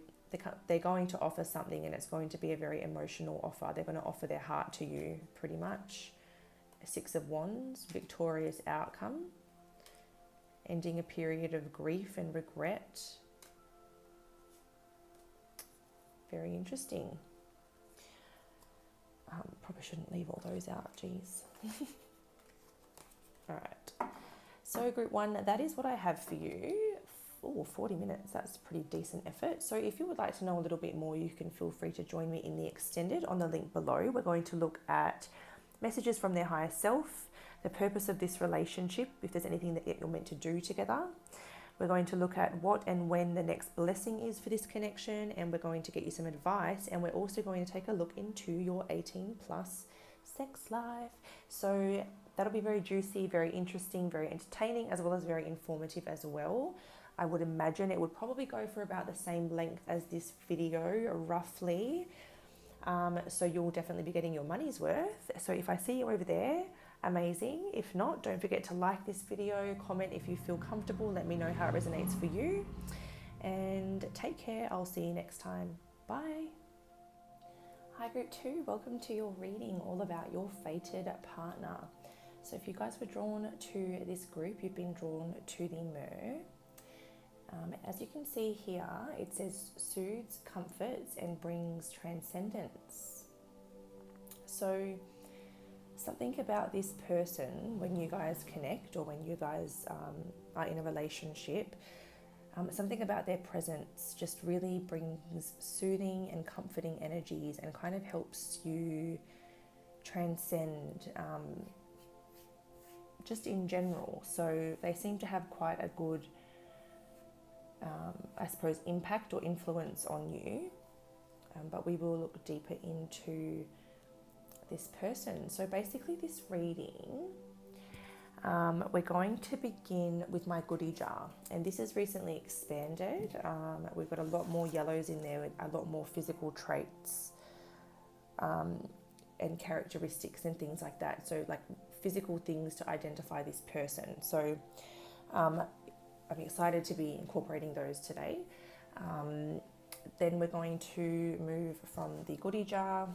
they're going to offer something, and it's going to be a very emotional offer. They're going to offer their heart to you, pretty much. Six of Wands, victorious outcome, ending a period of grief and regret. Very interesting. Probably shouldn't leave all those out, geez. All right. So group 1, that is what I have for you. Oh, 40 minutes, that's pretty decent effort. So if you would like to know a little bit more, you can feel free to join me in the extended on the link below. We're going to look at messages from their higher self, the purpose of this relationship, if there's anything that you're meant to do together. We're going to look at what and when the next blessing is for this connection, and we're going to get you some advice, and we're also going to take a look into your 18 plus sex life. So that'll be very juicy, very interesting, very entertaining, as well as very informative as well. I would imagine it would probably go for about the same length as this video, roughly. So you'll definitely be getting your money's worth. So if I see you over there, amazing. If not, don't forget to like this video, comment if you feel comfortable, let me know how it resonates for you, and take care. I'll see you next time. Bye. Hi group 2, welcome to your reading all about your fated partner. So if you guys were drawn to this group, you've been drawn to the Mer. As you can see here, it says soothes, comforts, and brings transcendence. So something about this person, when you guys connect or when you guys are in a relationship, something about their presence just really brings soothing and comforting energies and kind of helps you transcend just in general. So they seem to have quite a good I suppose impact or influence on you, but we will look deeper into this person. So basically this reading, we're going to begin with my goodie jar, and this is recently expanded. We've got a lot more yellows in there with a lot more physical traits and characteristics and things like that, so like physical things to identify this person. So I'm excited to be incorporating those today. Then we're going to move from the goodie jar,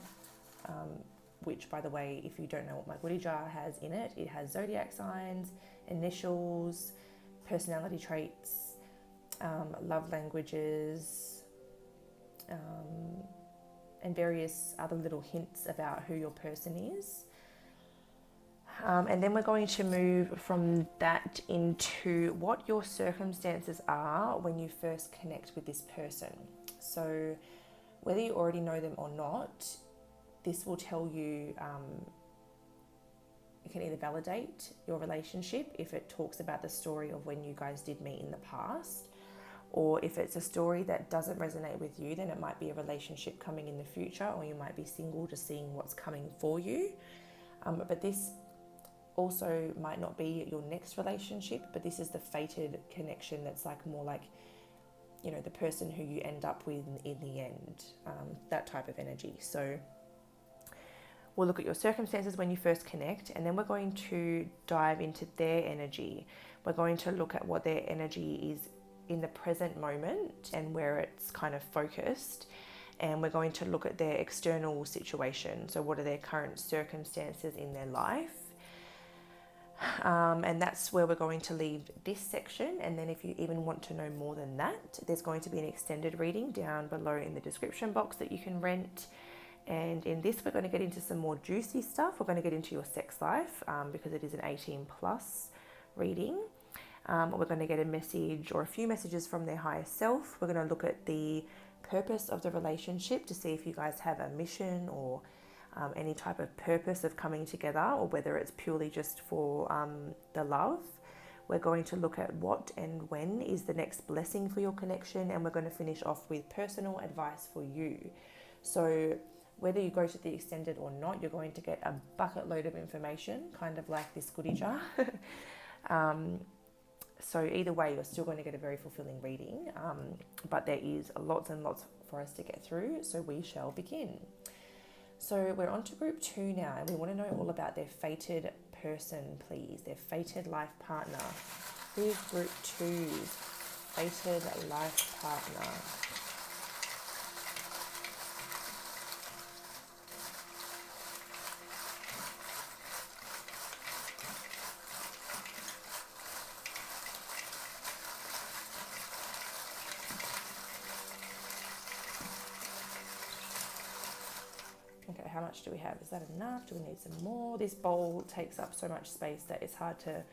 which, by the way, if you don't know what my goodie jar has in it, it has zodiac signs, initials, personality traits, love languages, and various other little hints about who your person is. And then we're going to move from that into what your circumstances are when you first connect with this person. So whether you already know them or not, this will tell you, it can either validate your relationship if it talks about the story of when you guys did meet in the past, or if it's a story that doesn't resonate with you, then it might be a relationship coming in the future, or you might be single, just seeing what's coming for you. But this also might not be your next relationship, but this is the fated connection that's like more like, you know, the person who you end up with in the end, that type of energy. So we'll look at your circumstances when you first connect, and then we're going to dive into their energy. We're going to look at what their energy is in the present moment and where it's kind of focused. And we're going to look at their external situation. So what are their current circumstances in their life? And that's where we're going to leave this section. And then if you even want to know more than that, there's going to be an extended reading down below in the description box that you can rent. And in this, we're going to get into some more juicy stuff. We're going to get into your sex life because it is an 18 plus reading. We're going to get a message or a few messages from their higher self. We're going to look at the purpose of the relationship to see if you guys have a mission or any type of purpose of coming together, or whether it's purely just for the love. We're going to look at what and when is the next blessing for your connection, and we're going to finish off with personal advice for you. So whether you go to the extended or not, you're going to get a bucket load of information, kind of like this goodie jar. So either way, you're still going to get a very fulfilling reading, but there is lots and lots for us to get through. So we shall begin. So we're on to group 2 now, and we want to know all about their fated person, please. Their fated life partner. Who's group 2's fated life partner? Okay, how much do we have? Is that enough? Do we need some more? This bowl takes up so much space that it's hard to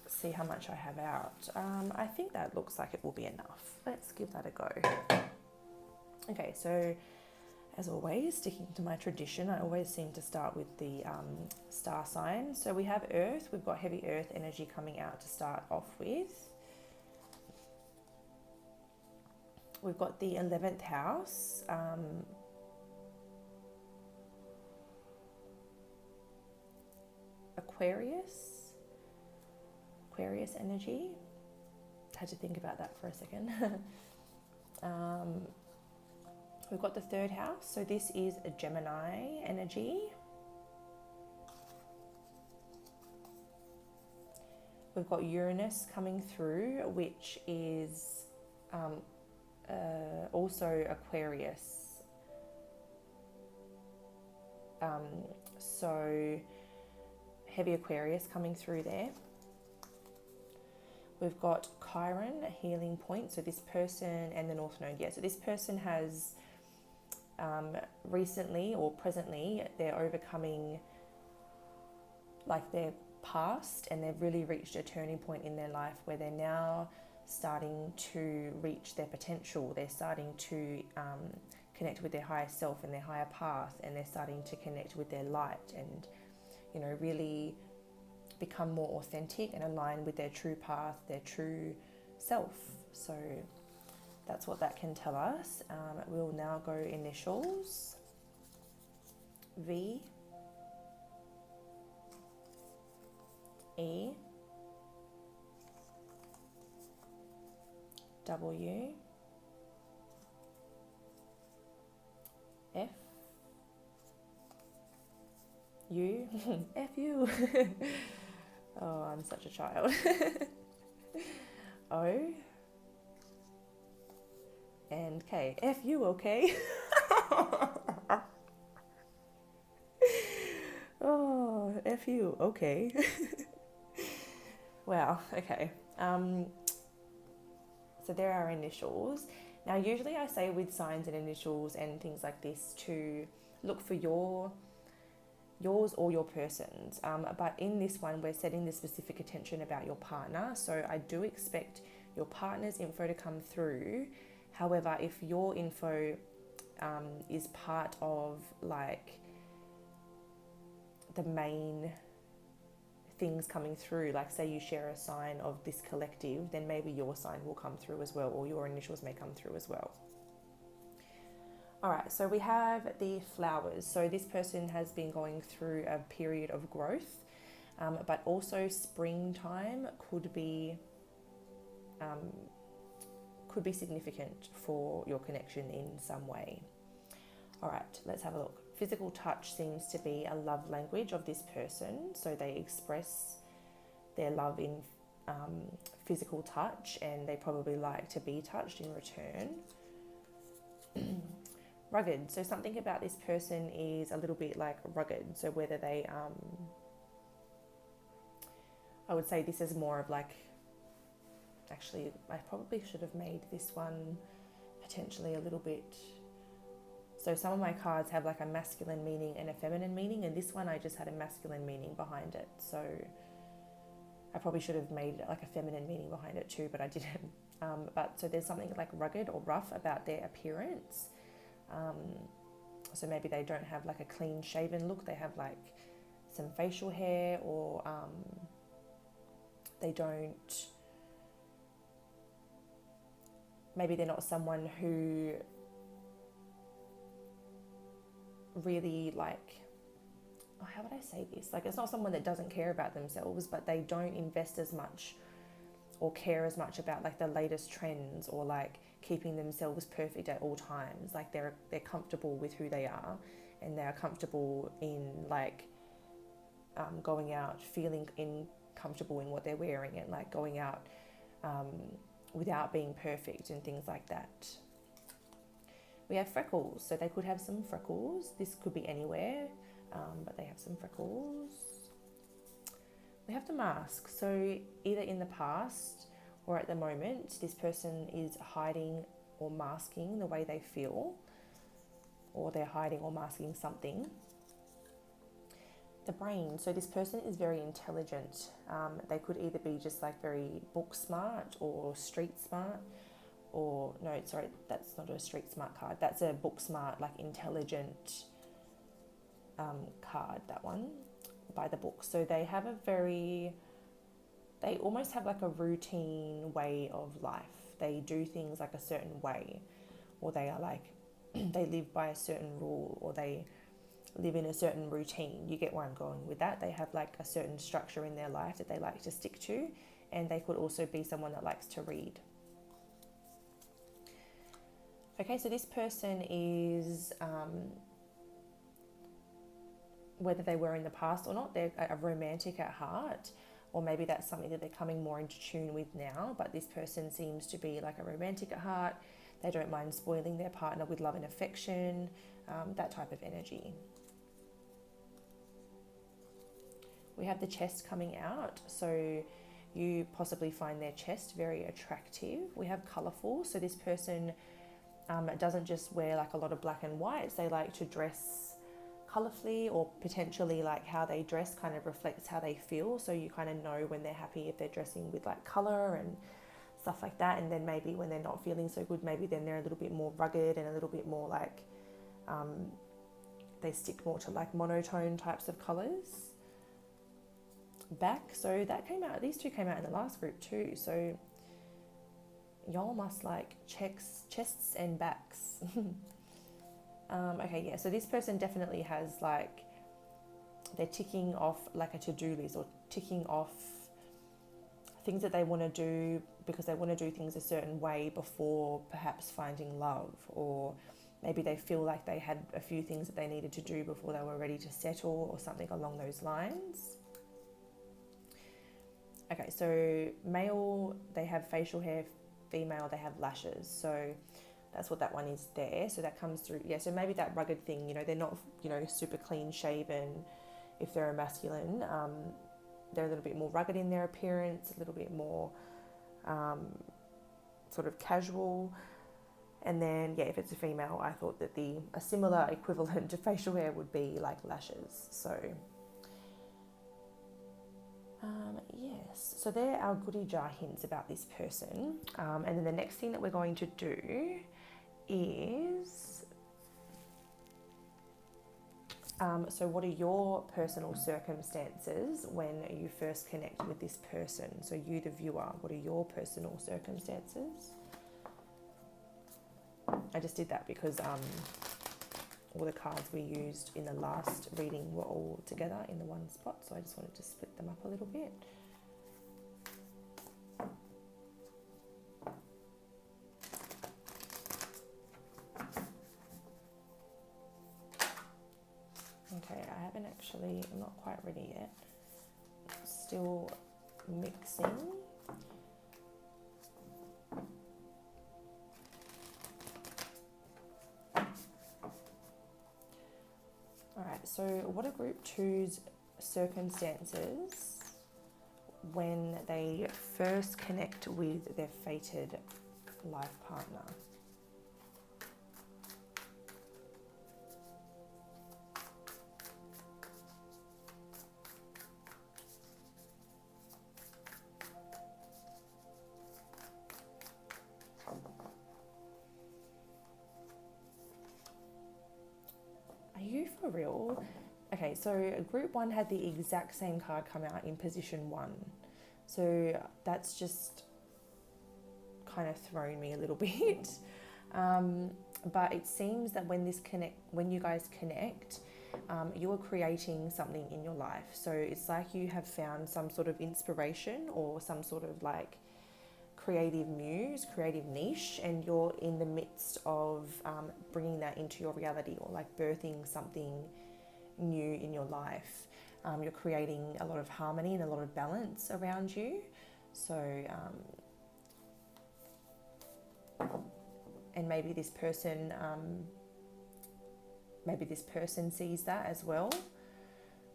see how much I have out. I think that looks like it will be enough. Let's give that a go. Okay, so as always, sticking to my tradition, I always seem to start with the star sign. So we have Earth. We've got heavy Earth energy coming out to start off with. We've got the 11th house. Aquarius energy. Had to think about that for a second. We've got the 3rd house, so this is a Gemini energy. We've got Uranus coming through, which is also Aquarius. So heavy Aquarius coming through there. We've got Chiron, a healing point. So this person and the North Node. Yeah, so this person has recently or presently, they're overcoming like their past, and they've really reached a turning point in their life where they're now starting to reach their potential. They're starting to connect with their higher self and their higher path, and they're starting to connect with their light and, you know, really become more authentic and align with their true path, their true self. So that's what that can tell us. We'll now go initials. V, E, W, F, U, F U. Oh, I'm such a child. O, and K. F you, okay? Oh, F you, okay. Wow, okay. So there are initials. Now, usually I say with signs and initials and things like this to look for yours or your person's. But in this one, we're setting the specific attention about your partner. So I do expect your partner's info to come through. However, if your info is part of like the main things coming through, like say you share a sign of this collective, then maybe your sign will come through as well, or your initials may come through as well. All right, so we have the flowers. So this person has been going through a period of growth, but also springtime could be significant for your connection in some way. All right, let's have a look. Physical touch seems to be a love language of this person. So they express their love in physical touch, and they probably like to be touched in return. Rugged. So something about this person is a little bit like rugged. So whether they, I would say this is more of like, actually, I probably should have made this one potentially a little bit. So some of my cards have like a masculine meaning and a feminine meaning, and this one I just had a masculine meaning behind it. So I probably should have made like a feminine meaning behind it too, but I didn't. But so there's something like rugged or rough about their appearance. So maybe they don't have like a clean shaven look, they have like some facial hair, or they don't, maybe they're not someone who really like, how would I say this? Like, it's not someone that doesn't care about themselves, but they don't invest as much or care as much about like the latest trends, or like keeping themselves perfect at all times. Like they're comfortable with who they are, and they're comfortable in like going out feeling comfortable in what they're wearing, and like going out without being perfect and things like that. We have freckles, so they could have some freckles. This could be anywhere, but they have some freckles. We have the mask, so either in the past or at the moment, this person is hiding or masking the way they feel, or they're hiding or masking something. The brain, so this person is very intelligent. They could either be just like very book smart or street smart, or no, sorry, that's not a street smart card. That's a book smart, like intelligent card, that one, by the book. So they have they almost have like a routine way of life. They do things like a certain way, or they are like, they live by a certain rule, or they live in a certain routine. You get where I'm going with that. They have like a certain structure in their life that they like to stick to, and they could also be someone that likes to read. Okay, so this person is, whether they were in the past or not, they're a romantic at heart, or maybe that's something that they're coming more into tune with now, but this person seems to be like a romantic at heart. They don't mind spoiling their partner with love and affection, that type of energy. We have the chest coming out, so you possibly find their chest very attractive. We have colourful, so this person doesn't just wear like a lot of black and whites. They like to dress colourfully, or potentially like how they dress kind of reflects how they feel. So you kind of know when they're happy if they're dressing with like colour and stuff like that. And then maybe when they're not feeling so good, maybe then they're a little bit more rugged and a little bit more like, they stick more to like monotone types of colours. Back, so that came out, these two came out in the last group too. So y'all must like chests and backs. Okay, yeah, so this person definitely has like, they're ticking off like a to-do list, or ticking off things that they want to do because they want to do things a certain way before perhaps finding love, or maybe they feel like they had a few things that they needed to do before they were ready to settle, or something along those lines. Okay, so male, they have facial hair. Female, they have lashes. So that's what that one is there. So that comes through. Yeah, so maybe that rugged thing, you know, they're not, you know, super clean shaven if they're a masculine. They're a little bit more rugged in their appearance, a little bit more sort of casual. And then, yeah, if it's a female, I thought that a similar equivalent to facial hair would be like lashes. So yes, so there are our goodie jar hints about this person. And then the next thing that we're going to do is, so what are your personal circumstances when you first connect with this person? So you, the viewer, what are your personal circumstances? I just did that because all the cards we used in the last reading were all together in the one spot, so I just wanted to split them up a little bit. Okay, I'm not quite ready yet. Still mixing. Alright, so what are group 2's circumstances when they first connect with their fated life partner? Are you for real? Okay, so group 1 had the exact same card come out in position 1. So that's just kind of thrown me a little bit. But it seems that when you guys connect, you are creating something in your life. So it's like you have found some sort of inspiration or some sort of like creative muse, creative niche, and you're in the midst of bringing that into your reality, or like birthing something new in your life. You're creating a lot of harmony and a lot of balance around you. So, and maybe this person sees that as well.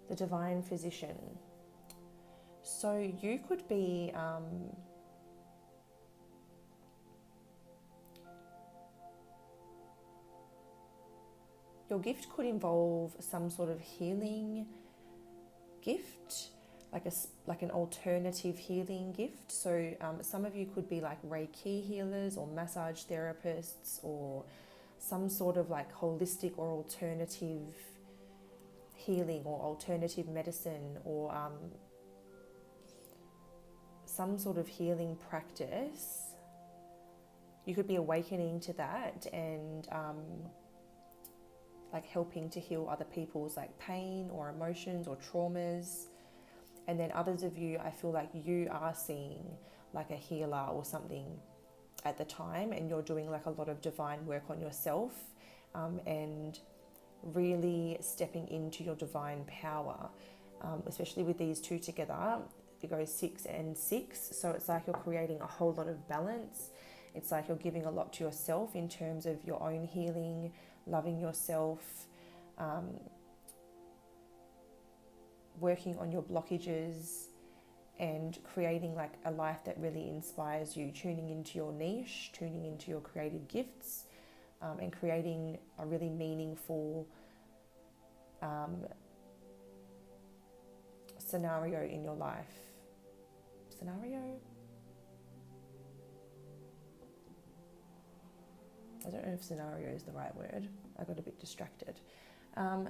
The divine physician. So you could be your gift could involve some sort of healing gift, like an alternative healing gift. So some of you could be like Reiki healers or massage therapists, or some sort of like holistic or alternative healing or alternative medicine, or some sort of healing practice. You could be awakening to that and like helping to heal other people's like pain or emotions or traumas. And then others of you, I feel like you are seeing like a healer or something at the time, and you're doing like a lot of divine work on yourself, and really stepping into your divine power, especially with these two together. It goes 6 and 6, so it's like you're creating a whole lot of balance. It's like you're giving a lot to yourself in terms of your own healing, loving yourself, working on your blockages, and creating like a life that really inspires you, tuning into your niche, tuning into your creative gifts, and creating a really meaningful scenario in your life. Scenario? I don't know if scenario is the right word. I got a bit distracted.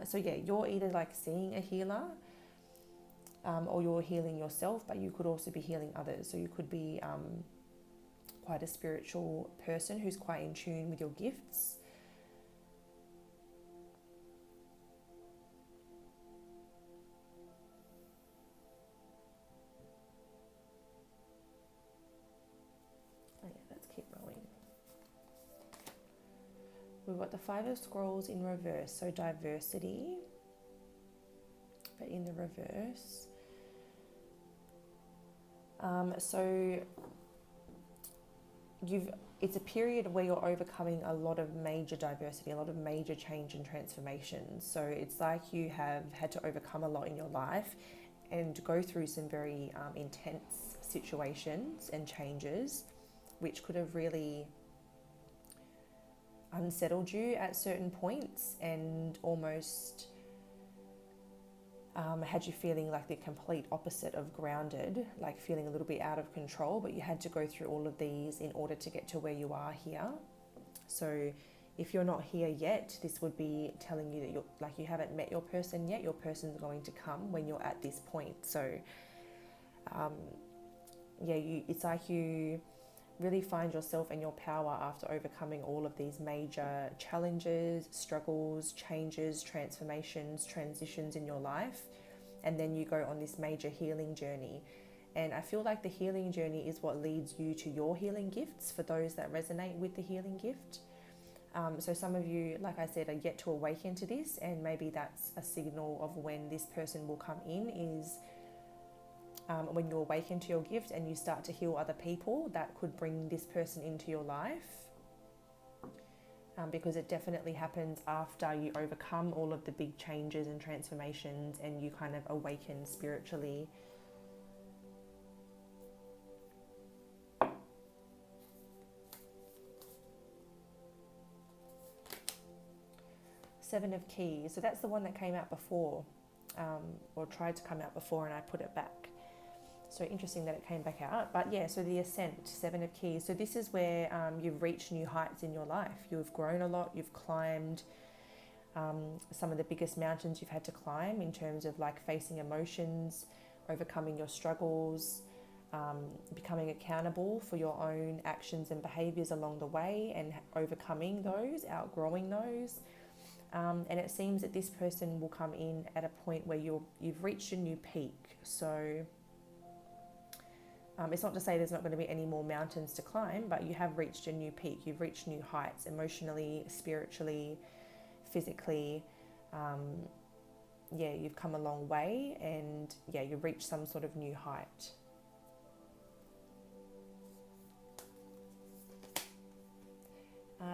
So yeah, you're either like seeing a healer, or you're healing yourself, but you could also be healing others. So you could be quite a spiritual person who's quite in tune with your gifts. Oh yeah, let's keep rolling. We've got the 5 of Scrolls in reverse, so diversity, but in the reverse. So it's a period where you're overcoming a lot of major diversity, a lot of major change and transformation. So it's like you have had to overcome a lot in your life and go through some very intense situations and changes, which could have really unsettled you at certain points, and almost had you feeling like the complete opposite of grounded, like feeling a little bit out of control, but you had to go through all of these in order to get to where you are here. So if you're not here yet, this would be telling you that you're like, you haven't met your person yet. Your person's going to come when you're at this point. So it's like you really find yourself and your power after overcoming all of these major challenges, struggles, changes, transformations, transitions in your life. And then you go on this major healing journey. And I feel like the healing journey is what leads you to your healing gifts, for those that resonate with the healing gift. So some of you, like I said, are yet to awaken to this, and maybe that's a signal of when this person will come in, is when you awaken to your gift and you start to heal other people. That could bring this person into your life, because it definitely happens after you overcome all of the big changes and transformations and you kind of awaken spiritually. Seven of Keys. So that's the one that came out before, or tried to come out before, and I put it back. So interesting that it came back out. But yeah, so the Ascent, 7 of Keys. So this is where you've reached new heights in your life. You've grown a lot. You've climbed some of the biggest mountains you've had to climb, in terms of like facing emotions, overcoming your struggles, becoming accountable for your own actions and behaviors along the way, and overcoming those, outgrowing those. And it seems that this person will come in at a point where you've reached a new peak. So It's not to say there's not going to be any more mountains to climb, but you have reached a new peak. You've reached new heights emotionally, spiritually, physically. Yeah, you've come a long way, and yeah, you've reached some sort of new height.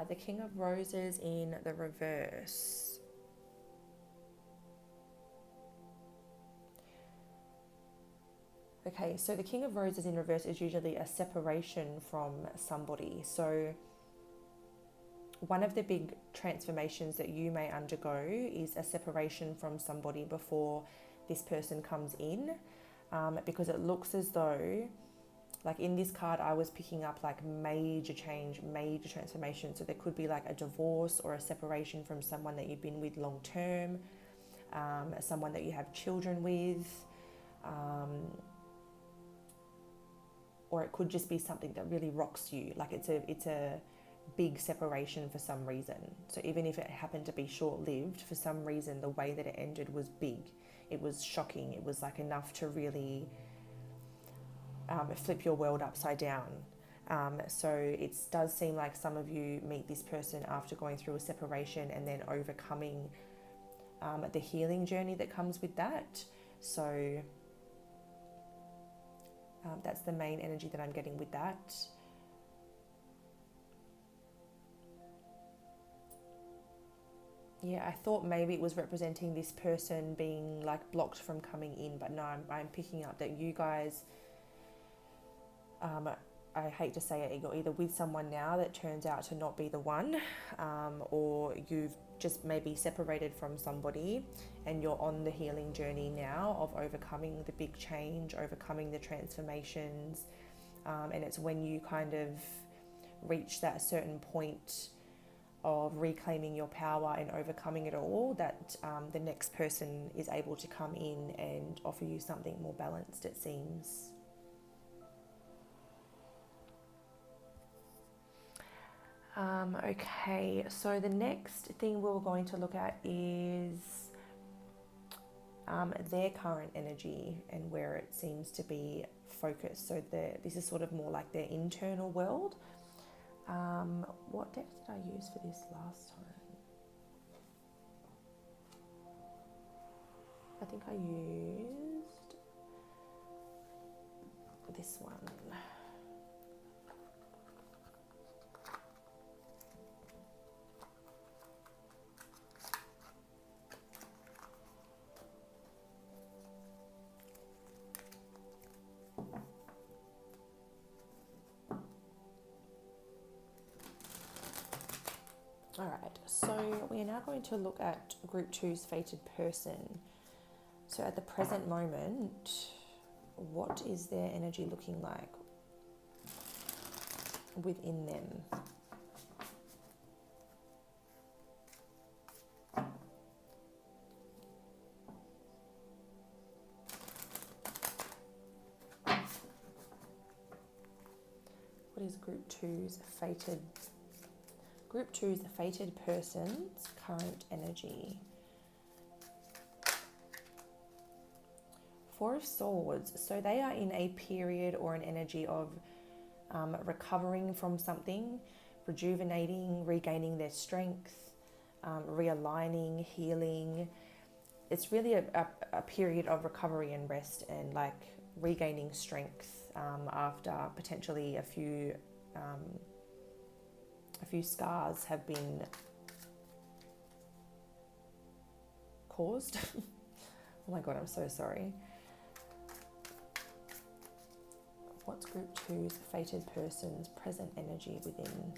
The King of Roses in the reverse. Okay, so the King of Roses in reverse is usually a separation from somebody. So one of the big transformations that you may undergo is a separation from somebody before this person comes in, because it looks as though, like in this card, I was picking up like major change, major transformation. So there could be like a divorce or a separation from someone that you've been with long term, someone that you have children with, or it could just be something that really rocks you. Like it's a big separation for some reason. So even if it happened to be short-lived, for some reason the way that it ended was big. It was shocking. It was like enough to really flip your world upside down. So it does seem like some of you meet this person after going through a separation and then overcoming the healing journey that comes with that. So that's the main energy that I'm getting with that. Yeah, I thought maybe it was representing this person being like blocked from coming in, but no, I'm picking up that you guys, I hate to say it, you're either with someone now that turns out to not be the one, or you've just maybe separated from somebody and you're on the healing journey now of overcoming the big change, overcoming the transformations, and it's when you kind of reach that certain point of reclaiming your power and overcoming it all that the next person is able to come in and offer you something more balanced, it seems. Okay, so the next thing we're going to look at is their current energy and where it seems to be focused. So this is sort of more like their internal world. What deck did I use for this last time? I think I used this one. All right, so we are now going to look at Group 2's fated person. So at the present moment, what is their energy looking like within them? What is Group 2's fated person's current energy? Four of Swords. So they are in a period or an energy of recovering from something, rejuvenating, regaining their strength, realigning, healing. It's really a period of recovery and rest and like regaining strength after potentially a few scars have been caused. Oh my God, I'm so sorry. What's Group 2's fated person's present energy within?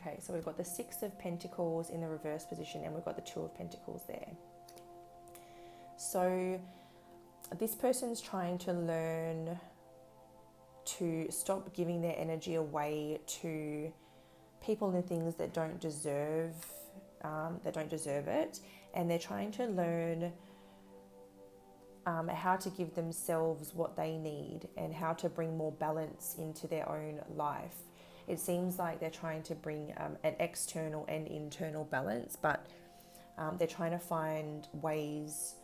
Okay, so we've got the Six of Pentacles in the reverse position and we've got the Two of Pentacles there. So this person's trying to learn to stop giving their energy away to people and things that don't deserve that don't deserve it, and they're trying to learn how to give themselves what they need and how to bring more balance into their own life. It seems like they're trying to bring an external and internal balance, but they're trying to find ways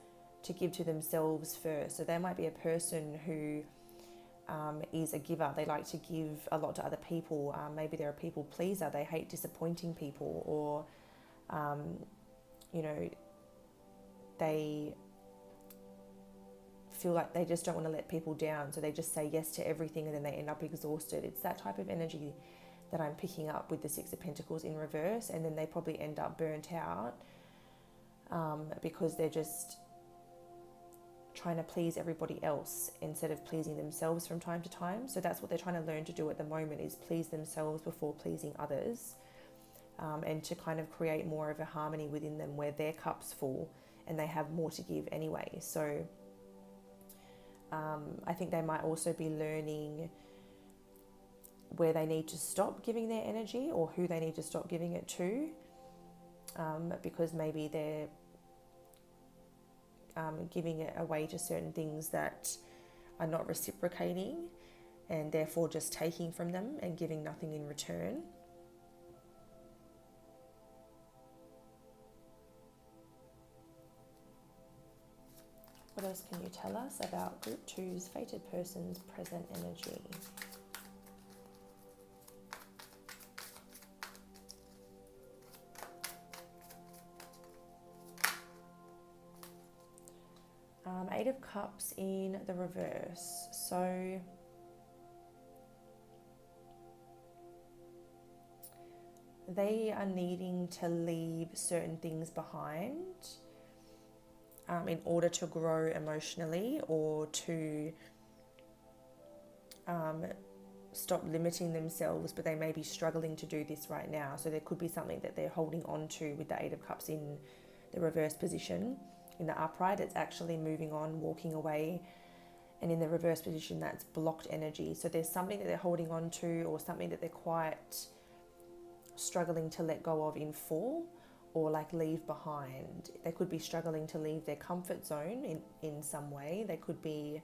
to give to themselves first. So they might be a person who is a giver. They like to give a lot to other people. Maybe they're a people pleaser. They hate disappointing people, or they feel like they just don't want to let people down, so they just say yes to everything and then they end up exhausted. It's that type of energy that I'm picking up with the Six of Pentacles in reverse, and then they probably end up burnt out because they're just trying to please everybody else instead of pleasing themselves from time to time. So that's what they're trying to learn to do at the moment, is please themselves before pleasing others, and to kind of create more of a harmony within them where their cup's full and they have more to give anyway. So I think they might also be learning where they need to stop giving their energy, or who they need to stop giving it to, because maybe they're giving it away to certain things that are not reciprocating, and therefore just taking from them and giving nothing in return. What else can you tell us about Group 2's fated person's present energy? Eight of Cups in the reverse. So they are needing to leave certain things behind in order to grow emotionally, or to stop limiting themselves, but they may be struggling to do this right now. So there could be something that they're holding on to with the Eight of Cups in the reverse position. In the upright, it's actually moving on, walking away, and in the reverse position, that's blocked energy. So there's something that they're holding on to, or something that they're quite struggling to let go of in full, or like leave behind. They could be struggling to leave their comfort zone in some way. They could be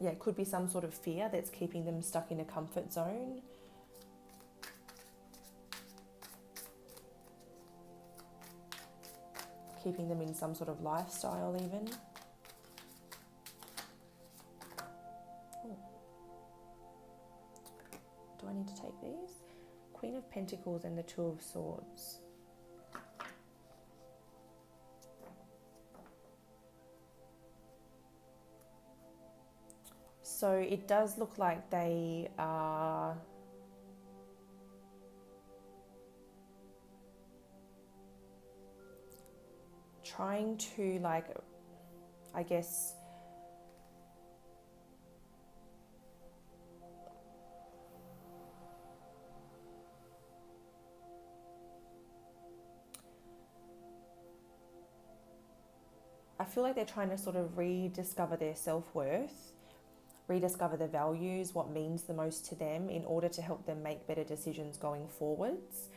it could be some sort of fear that's keeping them stuck in a comfort zone. Keeping them in some sort of lifestyle even. Oh. Do I need to take these? Queen of Pentacles and the Two of Swords. So it does look like they are trying to, like, I guess, I feel like they're trying to sort of rediscover their self-worth, rediscover their values, what means the most to them, in order to help them make better decisions going forwards.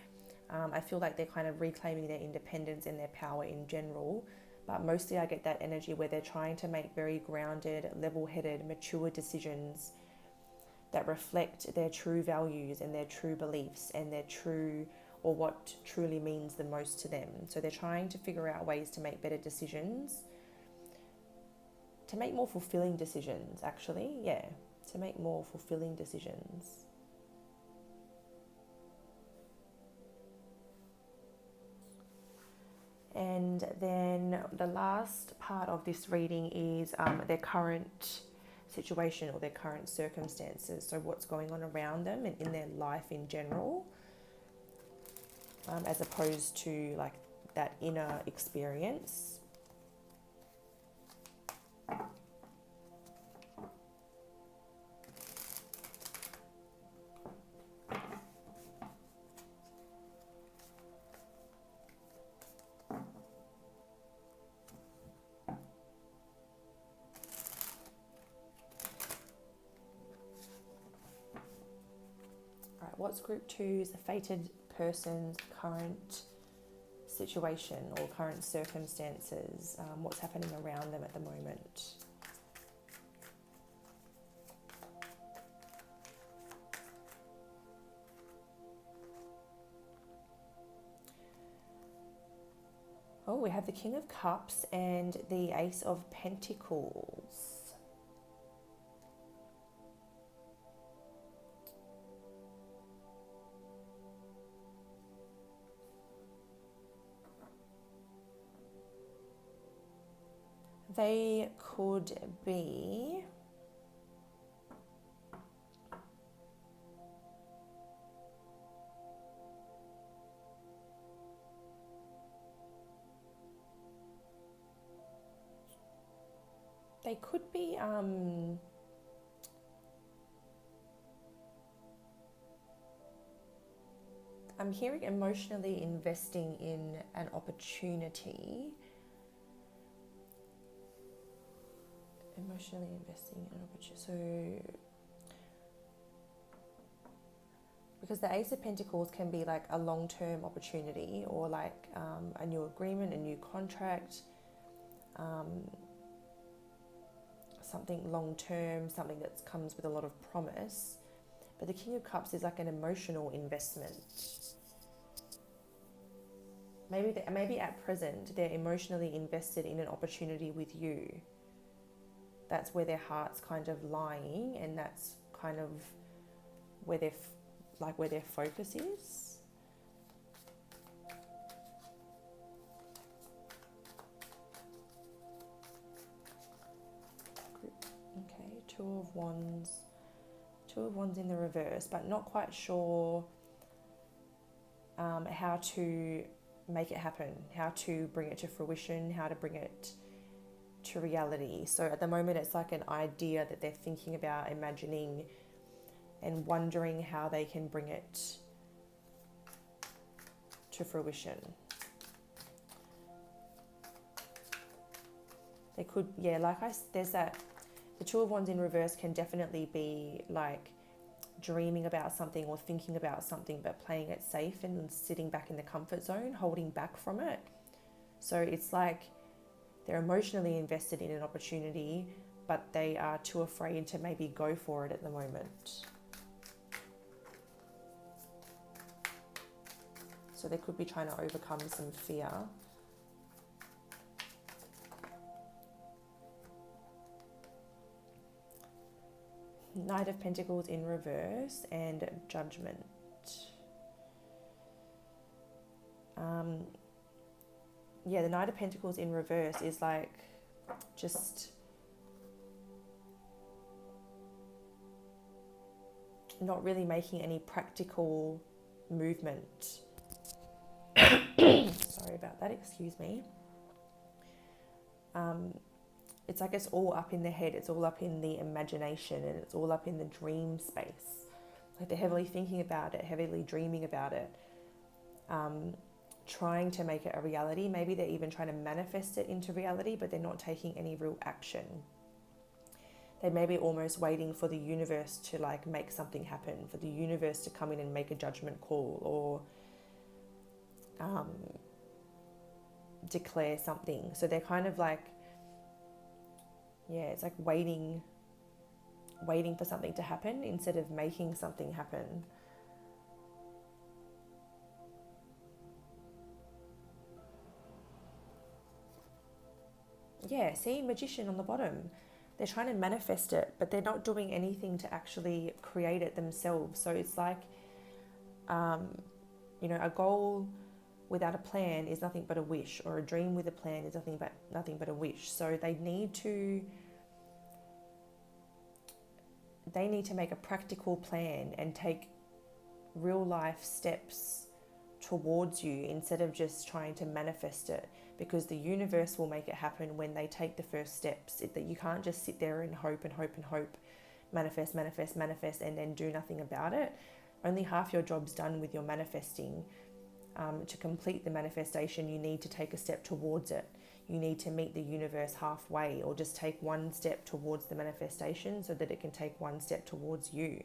I feel like they're kind of reclaiming their independence and their power in general, but mostly I get that energy where they're trying to make very grounded, level-headed, mature decisions that reflect their true values and their true beliefs and their true, or what truly means the most to them. So they're trying to figure out ways to make better decisions, to make more fulfilling decisions, actually, to make more fulfilling decisions. And then the last part of this reading is their current situation or their current circumstances. So what's going on around them and in their life in general, as opposed to like that inner experience. what's group two's fated person's current situation or current circumstances? What's happening around them at the moment? Oh, we have the King of Cups and the Ace of Pentacles. They could be I'm hearing emotionally investing in an opportunity. Emotionally investing in an opportunity. So, because the Ace of Pentacles can be like a long-term opportunity or like a new agreement, a new contract, something long-term, something that comes with a lot of promise. But the King of Cups is like an emotional investment. Maybe at present they're emotionally invested in an opportunity with you. That's where their heart's kind of lying, and that's kind of where their focus is. Okay, Two of Wands in the reverse, but not quite sure how to make it happen, how to bring it to fruition, how to bring it to reality. So at the moment it's like an idea that they're thinking about, imagining, and wondering how they can bring it to fruition. They could, there's that, the Two of Wands in reverse can definitely be like dreaming about something or thinking about something, but playing it safe and sitting back in the comfort zone, holding back from it. So it's like they're emotionally invested in an opportunity, but they are too afraid to maybe go for it at the moment. So they could be trying to overcome some fear. Knight of Pentacles in reverse and Judgment. The Knight of Pentacles in reverse is like just not really making any practical movement. Sorry about that, excuse me. It's like it's all up in the head, it's all up in the imagination, and it's all up in the dream space. Like they're heavily thinking about it, heavily dreaming about it, trying to make it a reality. Maybe they're even trying to manifest it into reality, but they're not taking any real action. They may be almost waiting for the universe to like make something happen, for the universe to come in and make a judgment call, or declare something. So they're kind of like, it's like waiting for something to happen instead of making something happen. See, Magician on the bottom. They're trying to manifest it, but they're not doing anything to actually create it themselves. So it's like, a goal without a plan is nothing but a wish, or a dream with a plan is nothing but a wish. So they need to make a practical plan and take real life steps towards you instead of just trying to manifest it, because the universe will make it happen when they take the first steps. That you can't just sit there and hope, manifest, and then do nothing about it. Only half your job's done with your manifesting. To complete the manifestation, you need to take a step towards it. You need to meet the universe halfway, or just take one step towards the manifestation so that it can take one step towards you.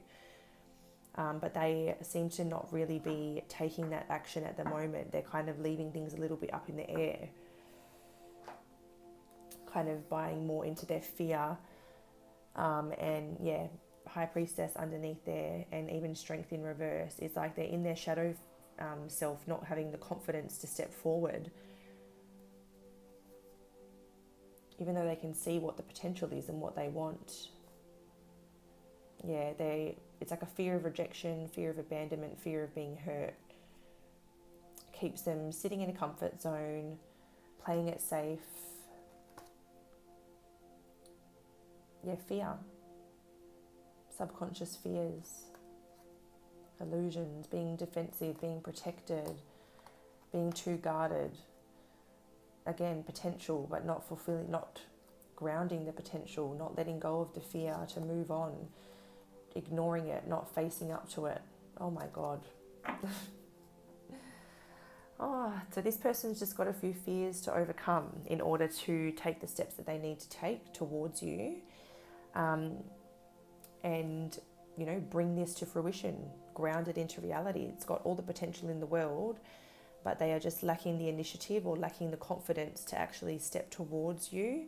but they seem to not really be taking that action at the moment. They're kind of leaving things a little bit up in the air, kind of buying more into their fear, and yeah, High Priestess underneath there, and even Strength in reverse. It's like they're in their shadow self, not having the confidence to step forward, even though they can see what the potential is and what they want. Yeah, it's like a fear of rejection, fear of abandonment, fear of being hurt. Keeps them sitting in a comfort zone, playing it safe. Yeah, fear. Subconscious fears. Illusions, being defensive, being protected, being too guarded. Again, potential, but not fulfilling, not grounding the potential, not letting go of the fear to move on, ignoring it, not facing up to it. Oh my God. So this person's just got a few fears to overcome in order to take the steps that they need to take towards you, and, you know, bring this to fruition, ground it into reality. It's got all the potential in the world, but they are just lacking the initiative or lacking the confidence to actually step towards you,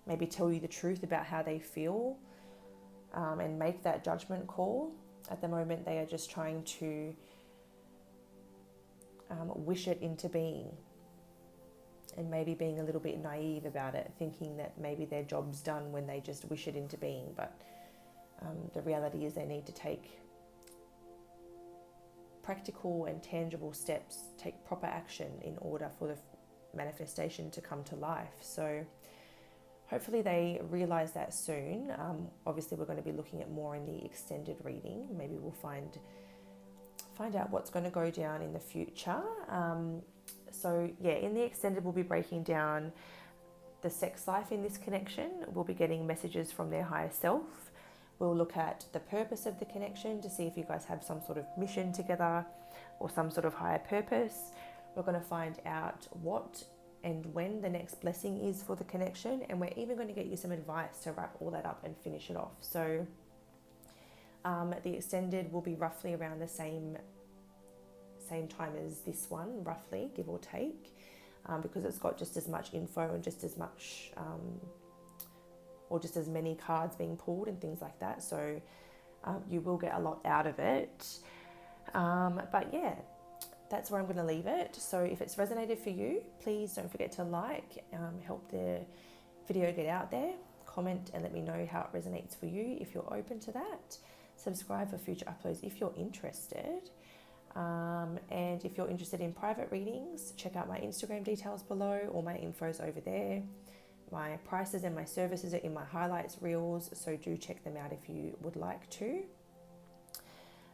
maybe tell you the truth about how they feel, and make that judgment call. At the moment, they are just trying to wish it into being, and maybe being a little bit naive about it, thinking that maybe their job's done when they just wish it into being. But the reality is they need to take practical and tangible steps, take proper action in order for the manifestation to come to life. So hopefully they realize that soon. Obviously we're going to be looking at more in the extended reading. Maybe we'll find out what's going to go down in the future. So yeah, in the extended we'll be breaking down the sex life in this connection. We'll be getting messages from their higher self. We'll look at the purpose of the connection to see if you guys have some sort of mission together or some sort of higher purpose. We're going to find out what and when the next blessing is for the connection, and we're even going to get you some advice to wrap all that up and finish it off. So the extended will be roughly around the same time as this one, roughly, give or take, because it's got just as much info and just as much or just as many cards being pulled and things like that. So you will get a lot out of it. But yeah, that's where I'm going to leave it. So if it's resonated for you, please don't forget to like, help the video get out there, comment and let me know how it resonates for you if you're open to that. Subscribe for future uploads if you're interested. And if you're interested in private readings, check out my Instagram details below. All my info's over there. My prices and my services are in my highlights reels, so do check them out if you would like to.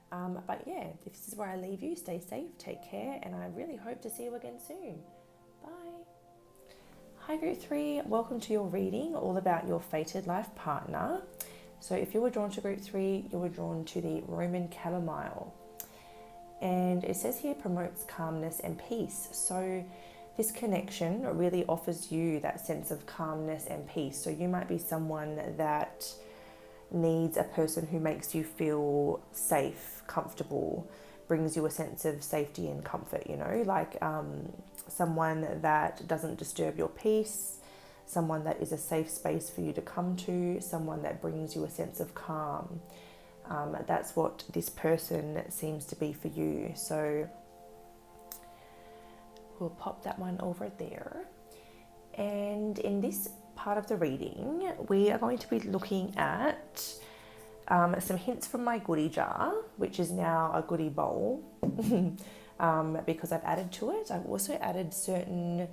But yeah, this is where I leave you. Stay safe, take care, and I really hope to see you again soon. Bye. Hi Group 3, welcome to your reading all about your fated life partner. So if you were drawn to Group 3, you were drawn to the Roman Chamomile. And it says here promotes calmness and peace. So this connection really offers you that sense of calmness and peace. So you might be someone that needs a person who makes you feel safe, comfortable, brings you a sense of safety and comfort, you know, like someone that doesn't disturb your peace, someone that is a safe space for you to come to, someone that brings you a sense of calm. That's what this person seems to be for you. So we'll pop that one over there. And in this part of the reading, we are going to be looking at some hints from my goodie jar, which is now a goodie bowl, because I've added to it. I've also added certain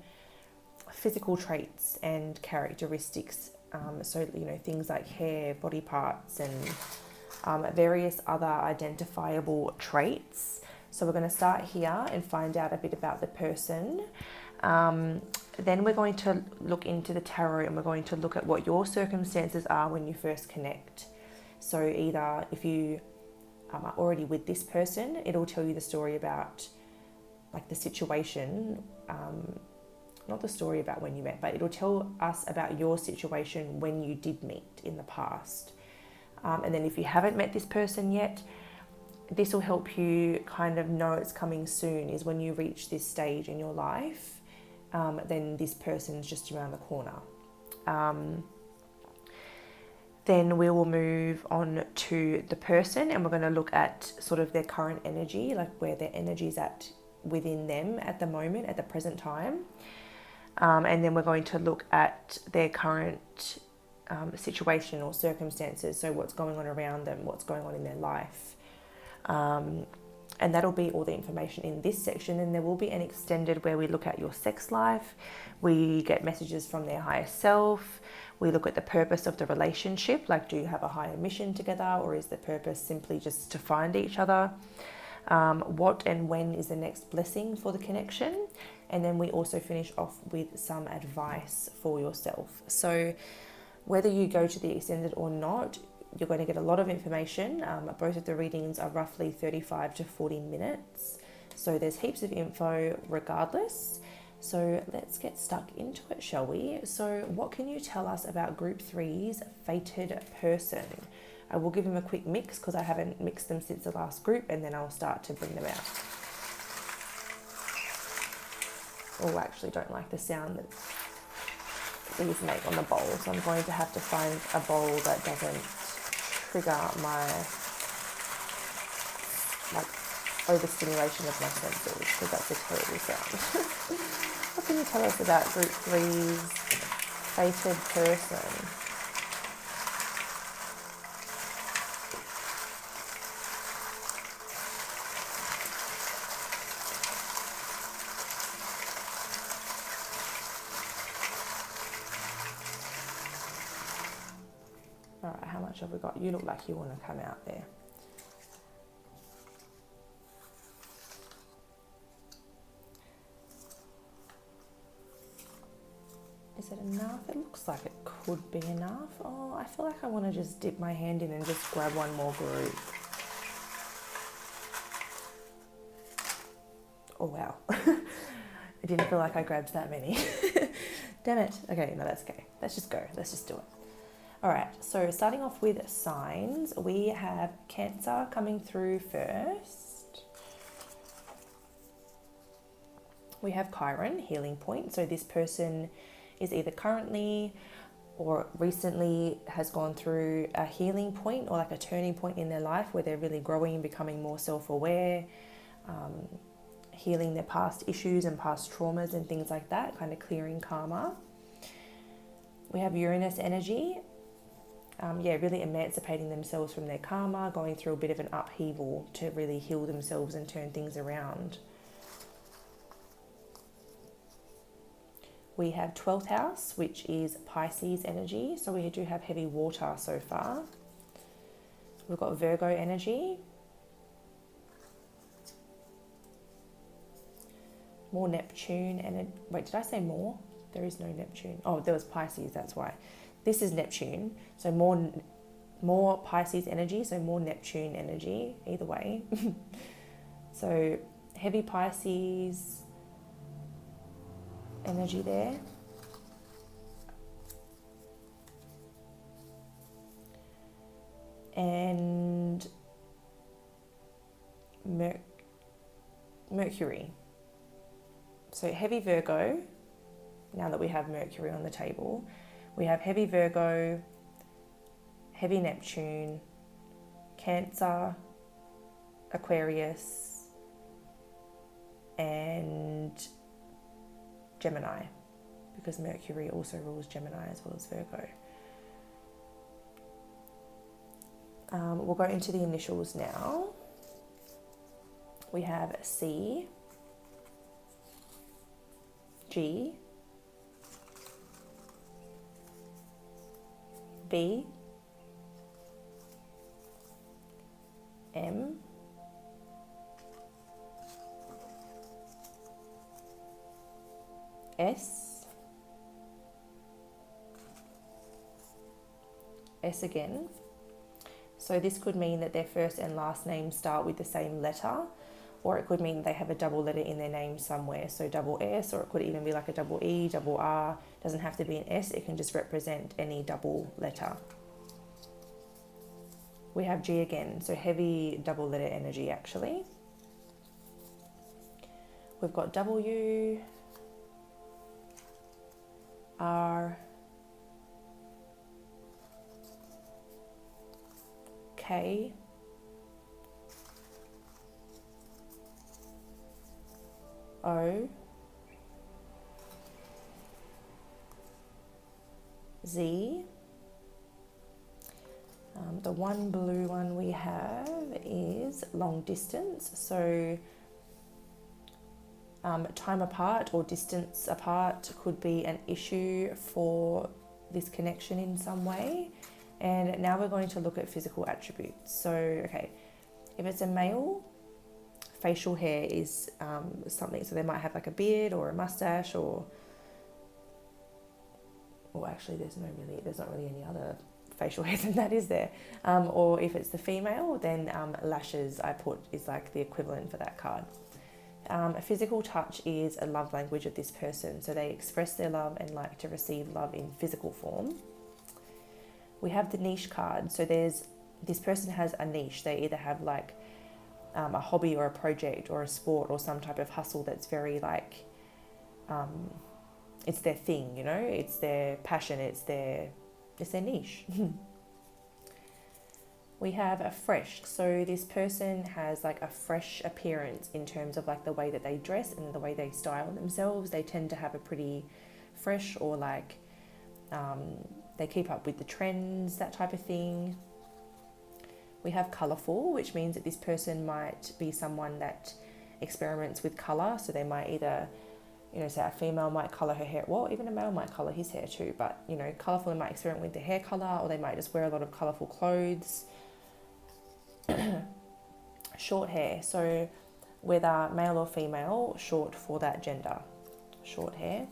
physical traits and characteristics. So, you know, things like hair, body parts, and various other identifiable traits. So we're going to start here and find out a bit about the person. Then we're going to look into the tarot and we're going to look at what your circumstances are when you first connect. So either if you are already with this person, it'll tell you the story about like the situation, not the story about when you met, but it'll tell us about your situation when you did meet in the past. And then if you haven't met this person yet, this will help you kind of know it's coming soon, is when you reach this stage in your life, then this person's just around the corner. Then we will move on to the person, and we're going to look at sort of their current energy, like where their energy is at within them at the moment, at the present time. And then we're going to look at their current situation or circumstances, so what's going on around them, what's going on in their life. And that'll be all the information in this section. And there will be an extended where we look at your sex life, we get messages from their higher self, we look at the purpose of the relationship, like do you have a higher mission together, or is the purpose simply just to find each other? What and when is the next blessing for the connection? And then we also finish off with some advice for yourself. So whether you go to the extended or not, you're going to get a lot of information. Both of the readings are roughly 35 to 40 minutes. So there's heaps of info regardless. So let's get stuck into it, shall we? So what can you tell us about Group 3's fated person? I will give them a quick mix because I haven't mixed them since the last group, and then I'll start to bring them out. Oh, I actually don't like the sound that these make on the bowl, so I'm going to have to find a bowl that doesn't trigger my overstimulation of my senses, because that's a terrible sound. What can you tell us about Group 3's fated person? Alright, how much have we got? You look like you want to come out there. Is it enough? It looks like it could be enough. Oh, I feel like I want to just dip my hand in and just grab one more group. Oh, wow. I didn't feel like I grabbed that many. Damn it. Okay, no, that's okay. Let's just go. Let's just do it. All right, so starting off with signs, we have Cancer coming through first. We have Chiron, healing point. So this person is either currently or recently has gone through a healing point or like a turning point in their life where they're really growing, becoming more self-aware, healing their past issues and past traumas and things like that, kind of clearing karma. We have Uranus energy. Really emancipating themselves from their karma, going through a bit of an upheaval to really heal themselves and turn things around. We have 12th house, which is Pisces energy. So we do have heavy water so far. We've got Virgo energy. More Neptune. And wait, did I say more? There is no Neptune. Oh, there was Pisces, that's why. This is Neptune, so more Pisces energy, so more Neptune energy, either way. So heavy Pisces energy there. And Mercury. So heavy Virgo, now that we have Mercury on the table. We have heavy Virgo, heavy Neptune, Cancer, Aquarius, and Gemini, because Mercury also rules Gemini as well as Virgo. We'll go into the initials now. We have C, G, B, M, S, S again. So this could mean that their first and last name start with the same letter, or it could mean they have a double letter in their name somewhere. So double S, or it could even be like a double E, double R. It doesn't have to be an S, it can just represent any double letter. We have G again, so heavy double letter energy actually. We've got W, R, K, O, Z. The one blue one we have is long distance. So time apart or distance apart could be an issue for this connection in some way. And now we're going to look at physical attributes. So, okay, if it's a male, facial hair is something. So they might have like a beard or a mustache or actually there's not really any other facial hair than that, is there? Or if it's the female, then lashes I put is like the equivalent for that card. A physical touch is a love language of this person. So they express their love and like to receive love in physical form. We have the niche card. So this person has a niche. They either have like a hobby or a project or a sport or some type of hustle that's very like, it's their thing, you know, it's their passion, it's their niche. We have a fresh. So this person has like a fresh appearance in terms of like the way that they dress and the way they style themselves. They tend to have a pretty fresh or like they keep up with the trends, that type of thing. We have colourful, which means that this person might be someone that experiments with colour. So they might either, you know, say a female might colour her hair, well, even a male might colour his hair too, but, you know, colourful, they might experiment with the hair colour, or they might just wear a lot of colourful clothes. Short hair, so whether male or female, short for that gender, short hair.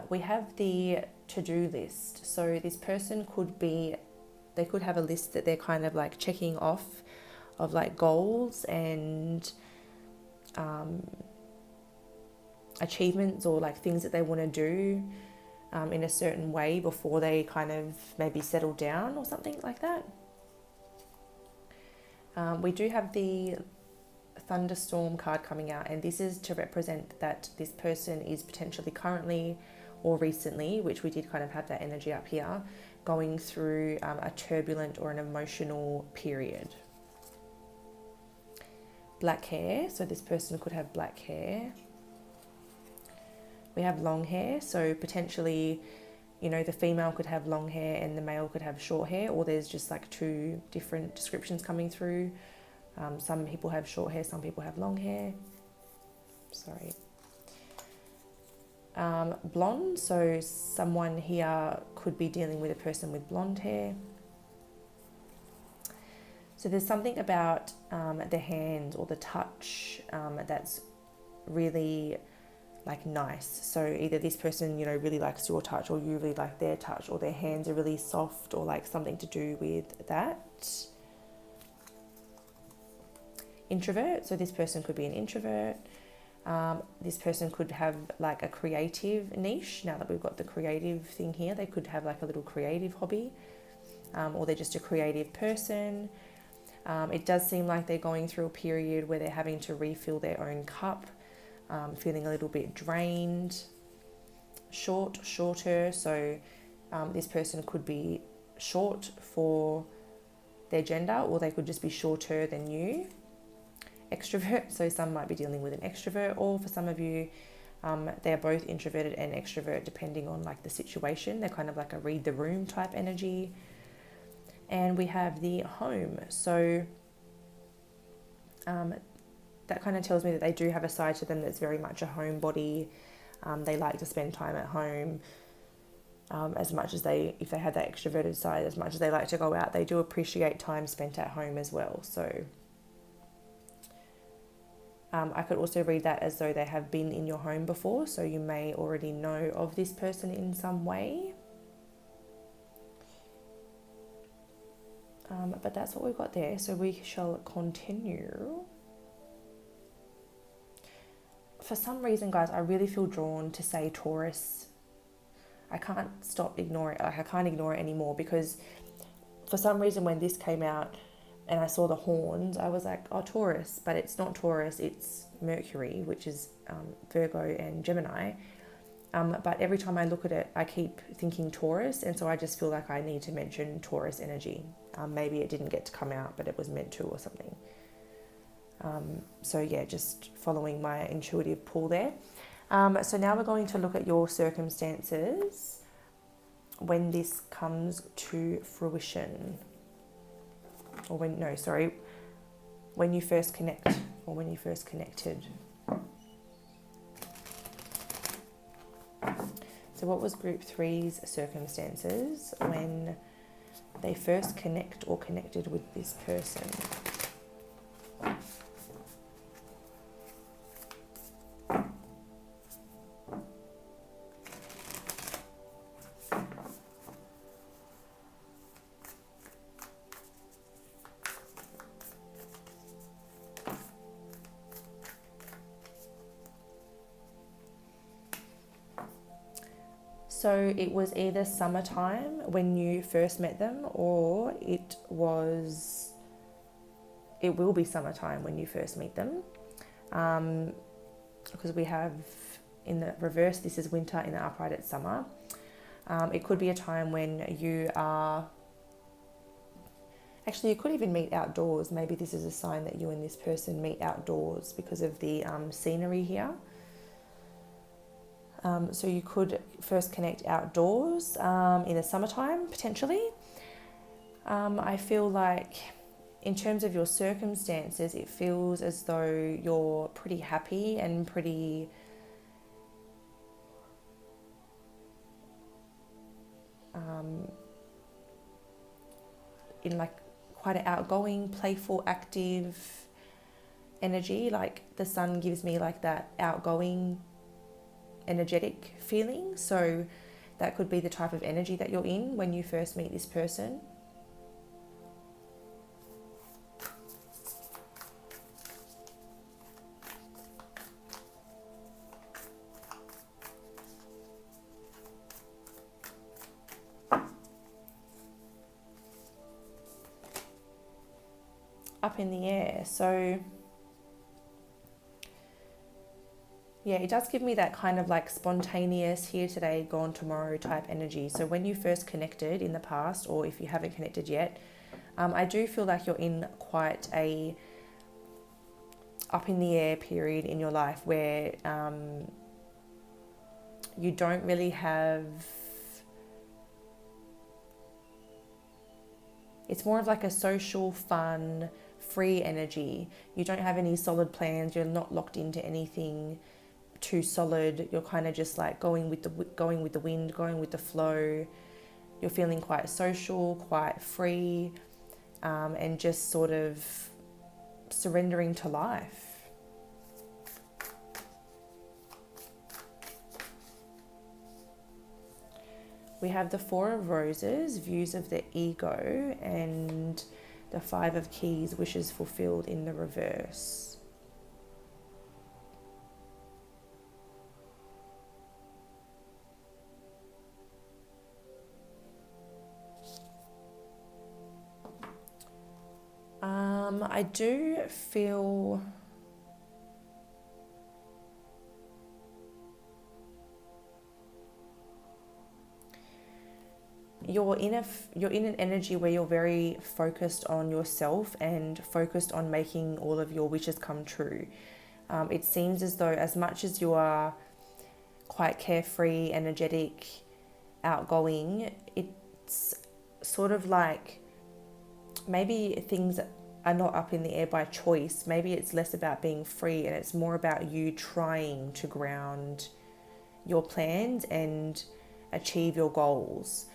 We have the to-do list. So this person they could have a list that they're kind of like checking off of like goals and achievements or like things that they want to do in a certain way before they kind of maybe settle down or something like that. We do have the thunderstorm card coming out, and this is to represent that this person is potentially currently or recently, which we did kind of have that energy up here, going through a turbulent or an emotional period. Black hair, so this person could have black hair. We have long hair, so potentially, you know, the female could have long hair and the male could have short hair, or there's just like two different descriptions coming through. Some people have short hair, some people have long hair. Sorry. Blonde, so someone here could be dealing with a person with blonde hair. So there's something about the hand or the touch that's really like nice. So either this person, you know, really likes your touch, or you really like their touch, or their hands are really soft, or like something to do with that. Introvert, so this person could be an introvert. This person could have like a creative niche. Now that we've got the creative thing here, they could have like a little creative hobby, or they're just a creative person. It does seem like they're going through a period where they're having to refill their own cup, feeling a little bit drained. Shorter, so this person could be short for their gender, or they could just be shorter than you. Extrovert, so some might be dealing with an extrovert, or for some of you they're both introverted and extrovert depending on like the situation. They're kind of like a read the room type energy. And we have the home, so that kind of tells me that they do have a side to them that's very much a homebody. They like to spend time at home as much as if they have that extroverted side, as much as they like to go out, they do appreciate time spent at home as well. So I could also read that as though they have been in your home before, so you may already know of this person in some way. But that's what we've got there, so we shall continue. For some reason, guys, I really feel drawn to say Taurus. I can't stop ignoring it. Like, I can't ignore it anymore, because for some reason when this came out and I saw the horns, I was like, oh, Taurus, but it's not Taurus, it's Mercury, which is Virgo and Gemini. But every time I look at it, I keep thinking Taurus, and so I just feel like I need to mention Taurus energy. Maybe it didn't get to come out, but it was meant to or something. So yeah, just following my intuitive pull there. So now we're going to look at your circumstances when this comes to fruition. When you first connect, or when you first connected. So what was group 3's circumstances when they first connect or connected with this person? So it was either summertime when you first met them, or it will be summertime when you first meet them. Because we have in the reverse, this is winter, in the upright it's summer. It could be a time when you are, actually you could even meet outdoors. Maybe this is a sign that you and this person meet outdoors because of the scenery here. So you could first connect outdoors in the summertime, potentially. I feel like in terms of your circumstances, it feels as though you're pretty happy and pretty in like quite an outgoing, playful, active energy. Like the sun gives me like that outgoing, energetic feeling. So that could be the type of energy that you're in when you first meet this person. Up in the air. So yeah, it does give me that kind of like spontaneous, here today, gone tomorrow type energy. So when you first connected in the past, or if you haven't connected yet, I do feel like you're in quite a up in the air period in your life where you don't really have, it's more of like a social, fun, free energy. You don't have any solid plans. You're not locked into anything too solid. You're kind of just like going with the wind, going with the flow. You're feeling quite social, quite free, and just sort of surrendering to life. We have the Four of Roses, views of the ego, and the Five of Keys, wishes fulfilled in the reverse. I do feel you're in an energy where you're very focused on yourself and focused on making all of your wishes come true. It seems as though as much as you are quite carefree, energetic, outgoing, it's sort of like maybe things are not up in the air by choice. Maybe it's less about being free and it's more about you trying to ground your plans and achieve your goals.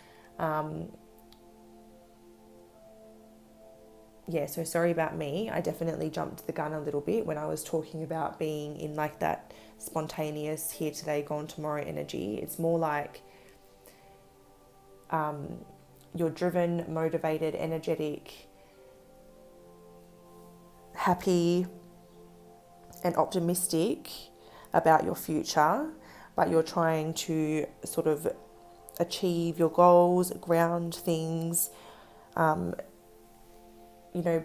So sorry about me. I definitely jumped the gun a little bit when I was talking about being in like that spontaneous, here today, gone tomorrow energy. It's more like you're driven, motivated, energetic, happy and optimistic about your future, but you're trying to sort of achieve your goals, ground things,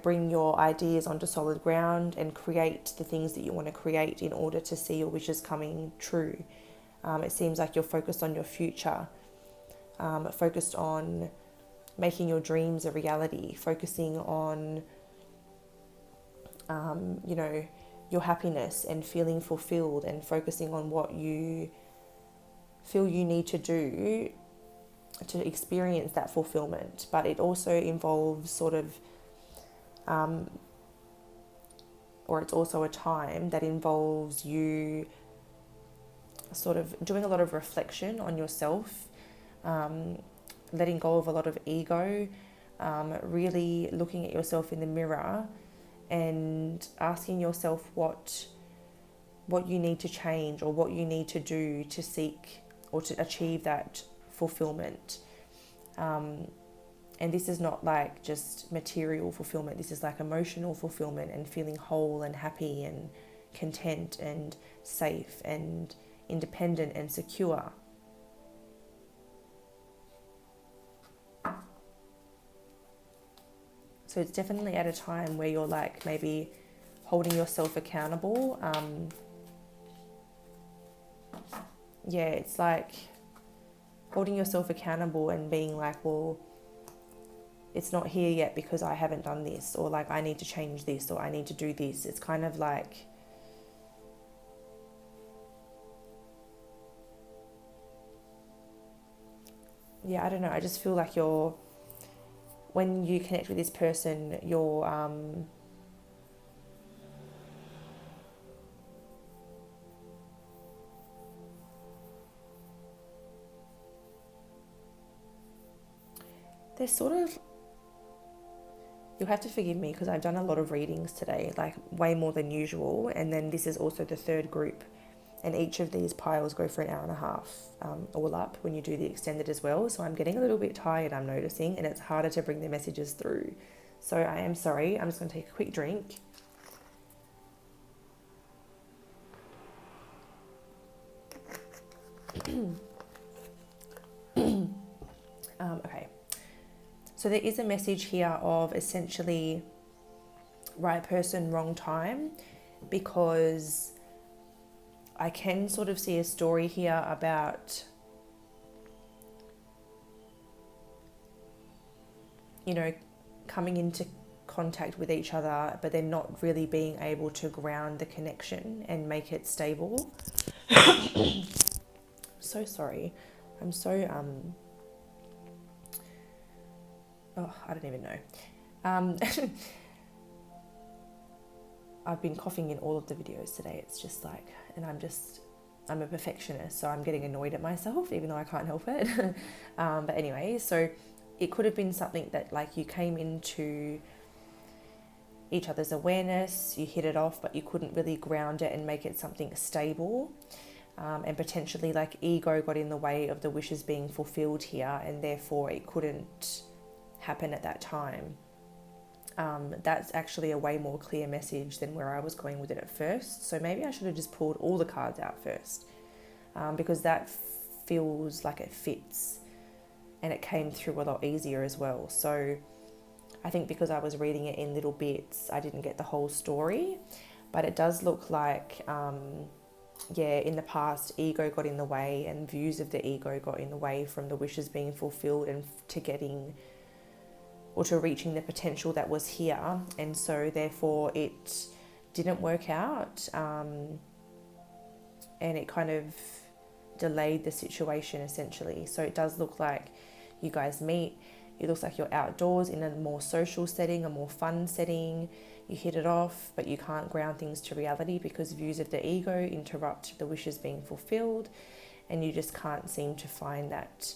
bring your ideas onto solid ground and create the things that you want to create in order to see your wishes coming true. It seems like you're focused on your future, focused on making your dreams a reality, focusing on, your happiness and feeling fulfilled, and focusing on what you feel you need to do to experience that fulfillment. But it also involves or it's also a time that involves you sort of doing a lot of reflection on yourself, letting go of a lot of ego, really looking at yourself in the mirror and asking yourself what you need to change or what you need to do to seek or to achieve that fulfillment. And this is not like just material fulfillment. This is like emotional fulfillment and feeling whole and happy and content and safe and independent and secure. So it's definitely at a time where you're like maybe holding yourself accountable. It's like holding yourself accountable and being like, well, it's not here yet because I haven't done this, or like I need to change this, or I need to do this. It's kind of like, I don't know. I just feel like when you connect with this person, they're sort of, you'll have to forgive me because I've done a lot of readings today, like way more than usual. And then this is also the third group. And each of these piles go for an hour and a half all up when you do the extended as well. So I'm getting a little bit tired, I'm noticing, and it's harder to bring the messages through. So I am sorry. I'm just going to take a quick drink. Okay. So there is a message here of essentially right person, wrong time, because I can sort of see a story here about, coming into contact with each other, but then not really being able to ground the connection and make it stable. So sorry. I'm so, I don't even know. I've been coughing in all of the videos today. It's just like, and I'm a perfectionist, so I'm getting annoyed at myself, even though I can't help it. But anyway, so it could have been something that like you came into each other's awareness, you hit it off, but you couldn't really ground it and make it something stable. And potentially like ego got in the way of the wishes being fulfilled here, and therefore it couldn't happen at that time. That's actually a way more clear message than where I was going with it at first. So maybe I should have just pulled all the cards out first, because that feels like it fits and it came through a lot easier as well. So I think because I was reading it in little bits, I didn't get the whole story, but it does look like, in the past, ego got in the way and views of the ego got in the way from the wishes being fulfilled and to getting or to reaching the potential that was here. And so therefore it didn't work out, and it kind of delayed the situation essentially. So it does look like you guys meet. It looks like you're outdoors in a more social setting, a more fun setting. You hit it off, but you can't ground things to reality because views of the ego interrupt the wishes being fulfilled, and you just can't seem to find that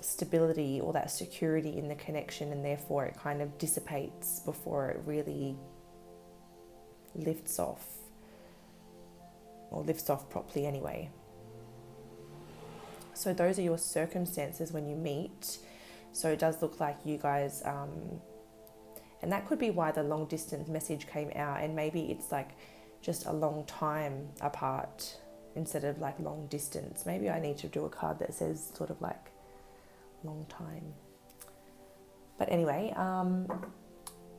stability or that security in the connection, and therefore it kind of dissipates before it really lifts off, or lifts off properly anyway. So those are your circumstances when you meet. So it does look like you guys, and that could be why the long distance message came out, and maybe it's like just a long time apart instead of like long distance. Maybe I need to do a card that says sort of like long time. But anyway,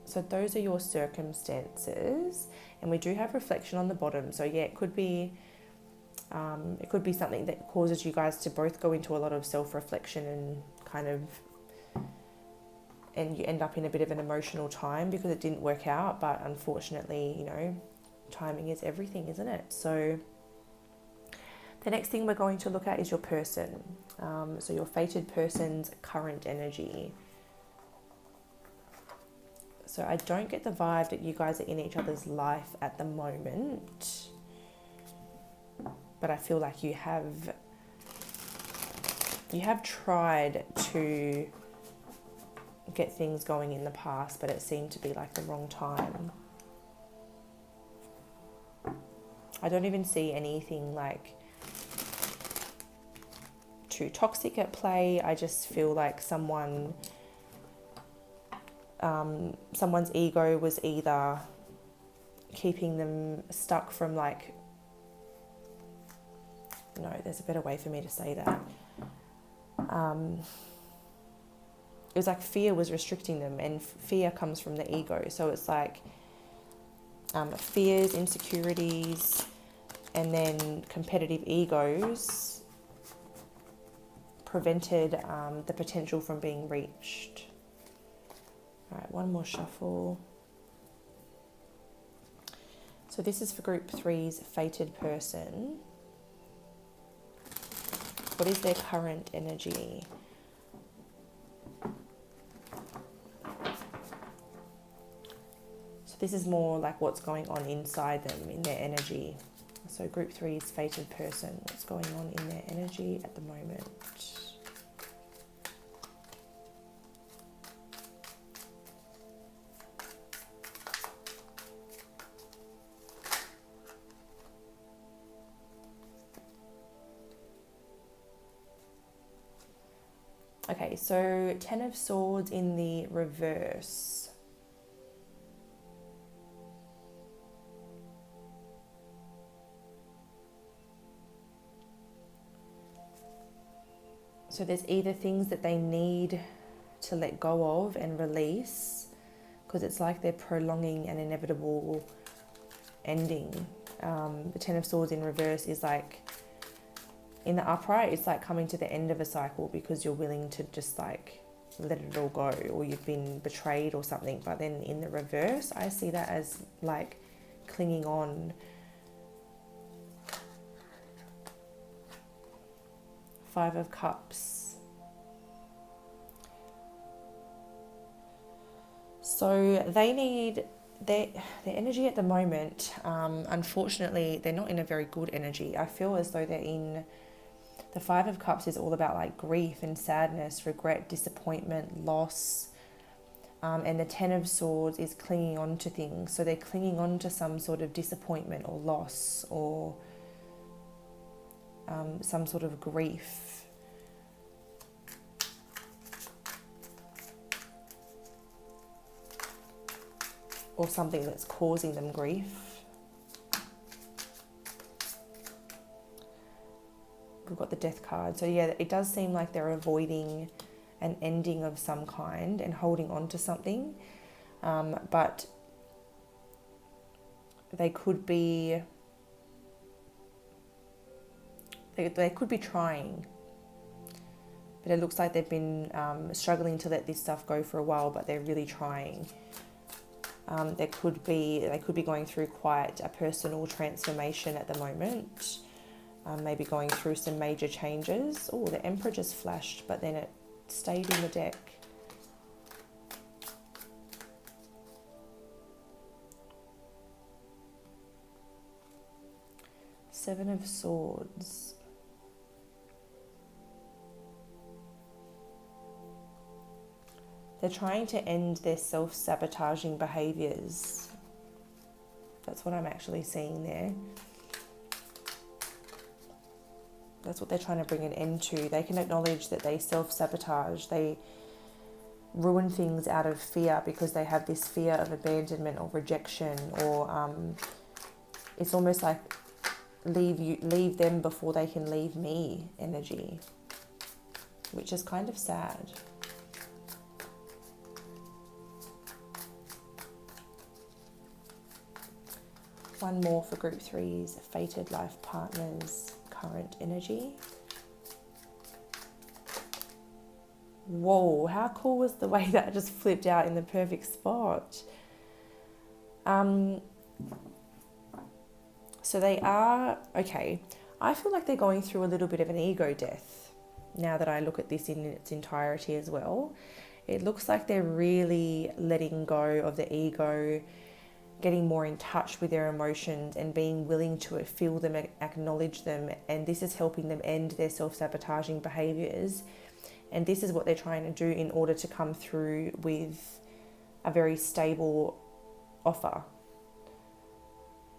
so those are your circumstances, and we do have reflection on the bottom. So yeah, it could be something that causes you guys to both go into a lot of self-reflection and you end up in a bit of an emotional time because it didn't work out. But unfortunately, you know, timing is everything, isn't it? So the next thing we're going to look at is your person. So your fated person's current energy. So I don't get the vibe that you guys are in each other's life at the moment, but I feel like you have tried to get things going in the past, but it seemed to be like the wrong time. I don't even see anything like too toxic at play. I just feel like someone's ego was either keeping them stuck from like, no, there's a better way for me to say that. It was like fear was restricting them, and fear comes from the ego. So it's like fears, insecurities, and then competitive egos prevented the potential from being reached. All right, one more shuffle. So this is for group 3's fated person. What is their current energy? So this is more like what's going on inside them in their energy. So group 3's fated person, what's going on in their energy at the moment? Okay, so 10 of Swords in the reverse. So there's either things that they need to let go of and release, because it's like they're prolonging an inevitable ending. The 10 of Swords in reverse is like, in the upright, it's like coming to the end of a cycle because you're willing to just like let it all go, or you've been betrayed or something. But then in the reverse, I see that as like clinging on. Five of Cups. So they need their energy at the moment. Unfortunately, they're not in a very good energy. I feel as though they're in... The Five of Cups is all about like grief and sadness, regret, disappointment, loss. And the 10 of Swords is clinging on to things. So they're clinging on to some sort of disappointment or loss, or some sort of grief. Or something that's causing them grief. We've got the Death card. So yeah, it does seem like they're avoiding an ending of some kind and holding on to something. But they could be... They could be trying. But it looks like they've been struggling to let this stuff go for a while, but they're really trying. They could be going through quite a personal transformation at the moment. Maybe going through some major changes. Oh, the Emperor just flashed, but then it stayed in the deck. Seven of Swords. They're trying to end their self-sabotaging behaviours. That's what I'm actually seeing there. That's what they're trying to bring an end to. They can acknowledge that they self-sabotage. They ruin things out of fear because they have this fear of abandonment or rejection, or it's almost like leave them before they can leave me energy. which is kind of sad. One more for group 3's fated life partners, current energy. Whoa, how cool was the way that just flipped out in the perfect spot? So they are, okay, I feel like they're going through a little bit of an ego death now that I look at this in its entirety as well. It looks like they're really letting go of the ego, getting more in touch with their emotions and being willing to feel them, acknowledge them, and this is helping them end their self-sabotaging behaviours. And this is what they're trying to do in order to come through with a very stable offer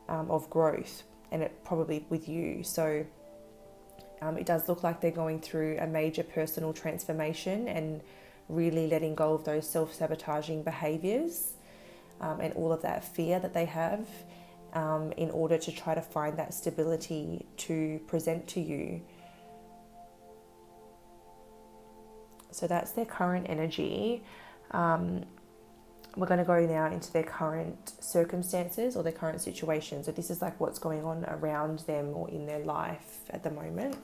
of growth, and it probably with you. So it does look like they're going through a major personal transformation and really letting go of those self-sabotaging behaviours and all of that fear that they have in order to try to find that stability to present to you. So that's their current energy. We're going to go now into their current circumstances or their current situation. So this is like what's going on around them or in their life at the moment.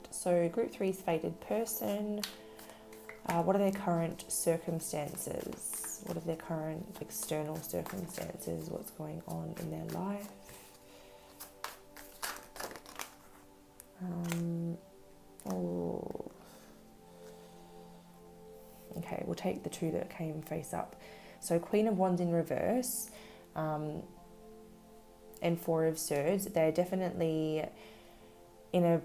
So group 3's fated person, what are their current circumstances? What are their current external circumstances? What's going on in their life? Okay, we'll take the two that came face up. So Queen of Wands in reverse and Four of Swords, they're definitely in a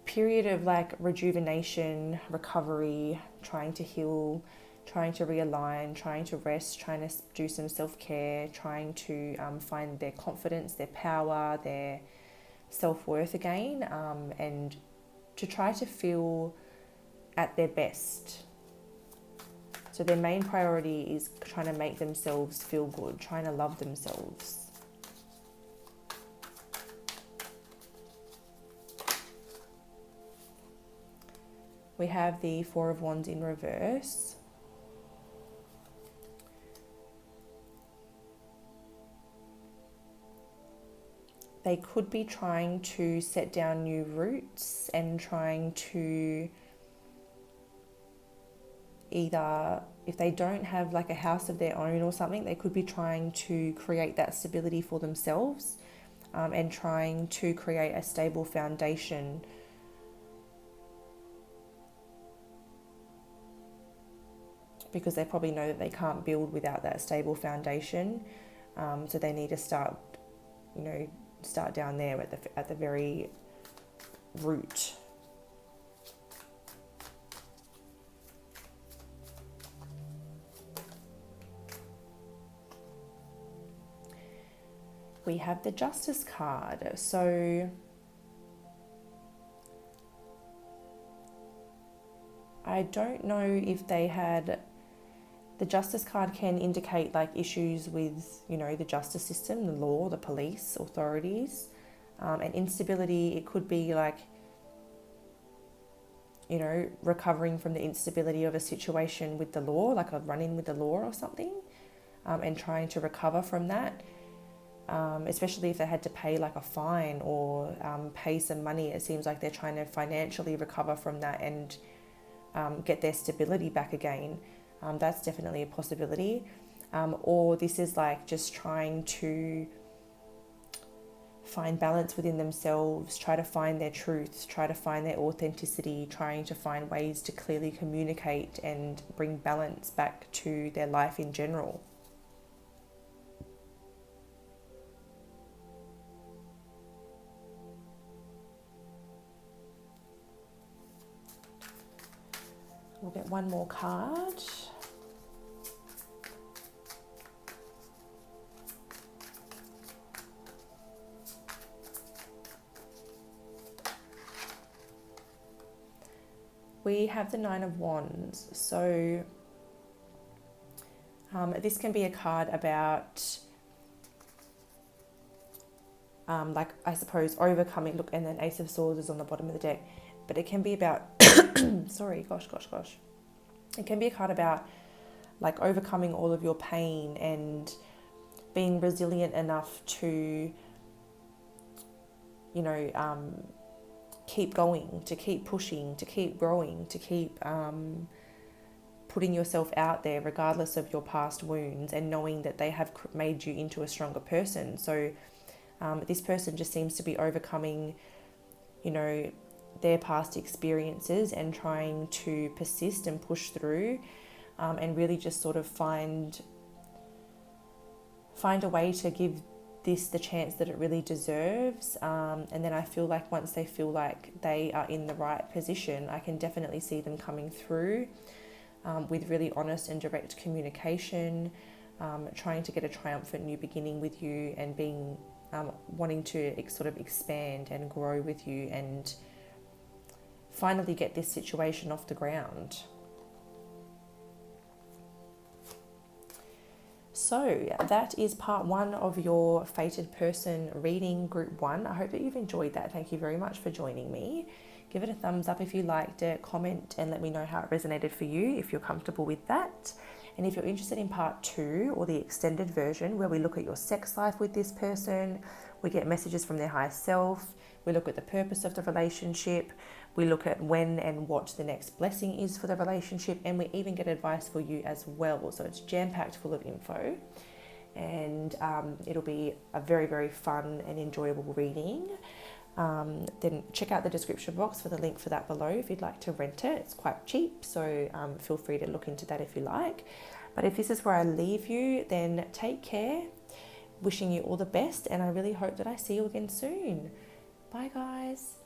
period of like rejuvenation, recovery, trying to heal, trying to realign, trying to rest, trying to do some self-care, trying to find their confidence, their power, their self-worth again, and to try to feel at their best. So their main priority is trying to make themselves feel good, trying to love themselves. We have the Four of Wands in reverse. They could be trying to set down new roots and trying to either, if they don't have like a house of their own or something, they could be trying to create that stability for themselves and trying to create a stable foundation because they probably know that they can't build without that stable foundation. So they need to start down there at the very root. We have the Justice card. So I don't know if they had... The Justice card can indicate like issues with, the justice system, the law, the police, authorities, and instability. It could be like, recovering from the instability of a situation with the law, like a run-in with the law or something, and trying to recover from that, especially if they had to pay like a fine or pay some money. It seems like they're trying to financially recover from that and get their stability back again. That's definitely a possibility. Or this is like just trying to find balance within themselves, try to find their truth, try to find their authenticity, trying to find ways to clearly communicate and bring balance back to their life in general. We'll get one more card. we have the Nine of Wands. So this can be a card about, like, I suppose, overcoming. Look, and then Ace of Swords is on the bottom of the deck. But it can be about, sorry, gosh. It can be a card about, like, overcoming all of your pain and being resilient enough to, you know, keep going, to keep pushing, to keep growing, to keep putting yourself out there regardless of your past wounds, and knowing that they have made you into a stronger person. So this person just seems to be overcoming, you know, their past experiences and trying to persist and push through, and really just sort of find a way to give this the chance that it really deserves. And then I feel like once they feel like they are in the right position, I can definitely see them coming through with really honest and direct communication, trying to get a triumphant new beginning with you, and being wanting to sort of expand and grow with you and finally get this situation off the ground. So that is part 1 of your Fated Person reading, group 1. I hope that you've enjoyed that. Thank you very much for joining me. Give it a thumbs up if you liked it, comment and let me know how it resonated for you if you're comfortable with that. And if you're interested in part 2 or the extended version where we look at your sex life with this person, we get messages from their higher self, we look at the purpose of the relationship, we look at when and what the next blessing is for the relationship, and we even get advice for you as well. So it's jam-packed full of info, and it'll be a very, very fun and enjoyable reading. Then check out the description box for the link for that below if you'd like to rent it. It's quite cheap, so feel free to look into that if you like. But if this is where I leave you, then take care. Wishing you all the best, and I really hope that I see you again soon. Bye guys.